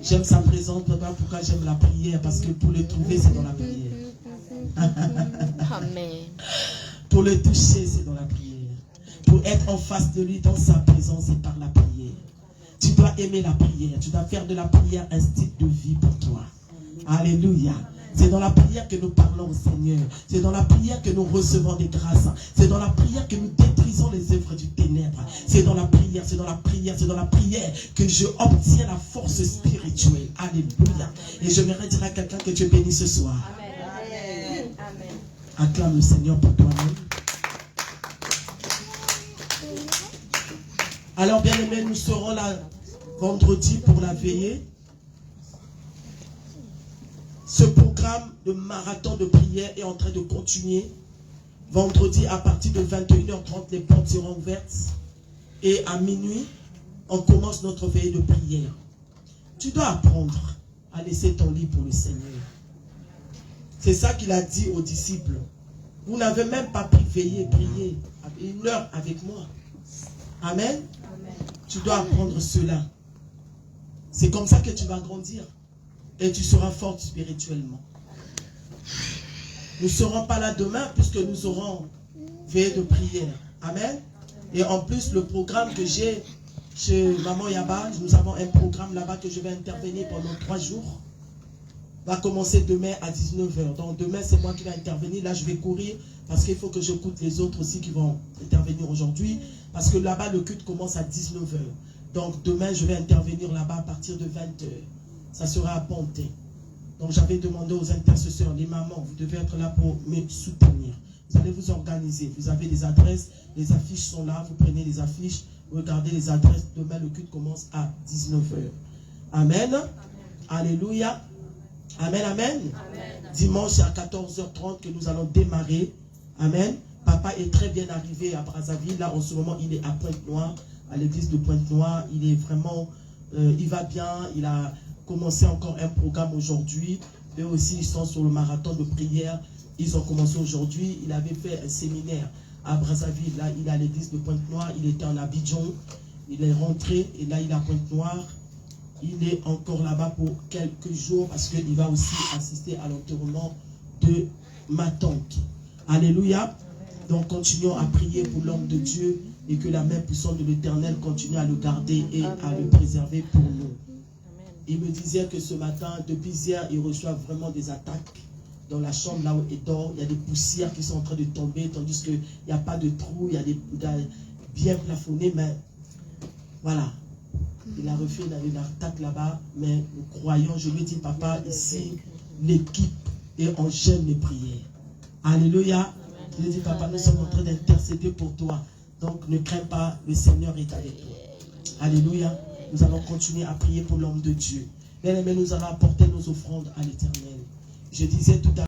J'aime sa présence. Pourquoi j'aime la prière? Parce que pour le trouver, c'est dans la prière. Amen. Pour le toucher, c'est dans la prière. Pour être en face de lui, dans sa présence, c'est par la prière. Tu dois aimer la prière. Tu dois faire de la prière un style de vie pour toi. Alléluia. C'est dans la prière que nous parlons au Seigneur. C'est dans la prière que nous recevons des grâces. C'est dans la prière que nous détruisons les œuvres du ténèbre. C'est dans la prière, c'est dans la prière, c'est dans la prière que je obtiens la force spirituelle. Alléluia. Et je voudrais dire à quelqu'un que tu es béni ce soir. Amen. Amen. Acclame le Seigneur pour toi-même. Alors bien aimés, nous serons là vendredi pour la veillée. Ce programme de marathon de prière est en train de continuer. Vendredi à partir de 21h30, les portes seront ouvertes. Et à minuit, on commence notre veillée de prière. Tu dois apprendre à laisser ton lit pour le Seigneur. C'est ça qu'il a dit aux disciples. Vous n'avez même pas pu veiller, prier une heure avec moi. Amen. Amen. Tu dois apprendre cela. C'est comme ça que tu vas grandir. Et tu seras forte spirituellement. Nous ne serons pas là demain puisque nous aurons veillé de prière. Amen. Et en plus, le programme que j'ai chez Maman Yaba, nous avons un programme là-bas que je vais intervenir pendant 3 jours. Va commencer demain à 19h. Donc demain, c'est moi qui vais intervenir. Là, je vais courir Parce qu'il faut que j'écoute les autres aussi qui vont intervenir aujourd'hui. Parce que là-bas, le culte commence à 19h. Donc demain, je vais intervenir là-bas à partir de 20h. Ça sera à Ponté. Donc j'avais demandé aux intercesseurs, les mamans, vous devez être là pour me soutenir. Vous allez vous organiser. Vous avez des adresses, les affiches sont là. Vous prenez les affiches, vous regardez les adresses. Demain, le culte commence à 19h. Amen. Alléluia. Amen, amen. Dimanche, c'est à 14h30 que nous allons démarrer. Amen. Papa est très bien arrivé à Brazzaville. Là, en ce moment, il est à Pointe-Noire, à l'église de Pointe-Noire. Il est vraiment, il va bien. Il a commencé encore un programme aujourd'hui. Eux aussi, ils sont sur le marathon de prière. Ils ont commencé aujourd'hui. Il avait fait un séminaire à Brazzaville. Là, il est à l'église de Pointe-Noire. Il était en Abidjan. Il est rentré et là, il est à Pointe-Noire. Il est encore là-bas pour quelques jours parce qu'il va aussi assister à l'enterrement de ma tante. Alléluia. Donc continuons à prier pour l'homme de Dieu et que la main puissante de l'Éternel continue à le garder et à le préserver pour nous. Il me disait que ce matin, depuis hier, il reçoit vraiment des attaques dans la chambre là où il dort. Il y a des poussières qui sont en train de tomber, tandis qu'il n'y a pas de trous, il y a des bien plafonnés, mais voilà. Il a refait une attaque là-bas, mais nous croyons, je lui ai dit, papa, ici, l'équipe est en jeûne de prière. Alléluia. Je lui ai dit, papa, nous sommes en train d'intercéder pour toi. Donc ne crains pas, le Seigneur est avec toi. Alléluia. Nous allons continuer à prier pour l'homme de Dieu. Bien aimé, nous allons apporter nos offrandes à l'Éternel. Je disais tout à l'heure,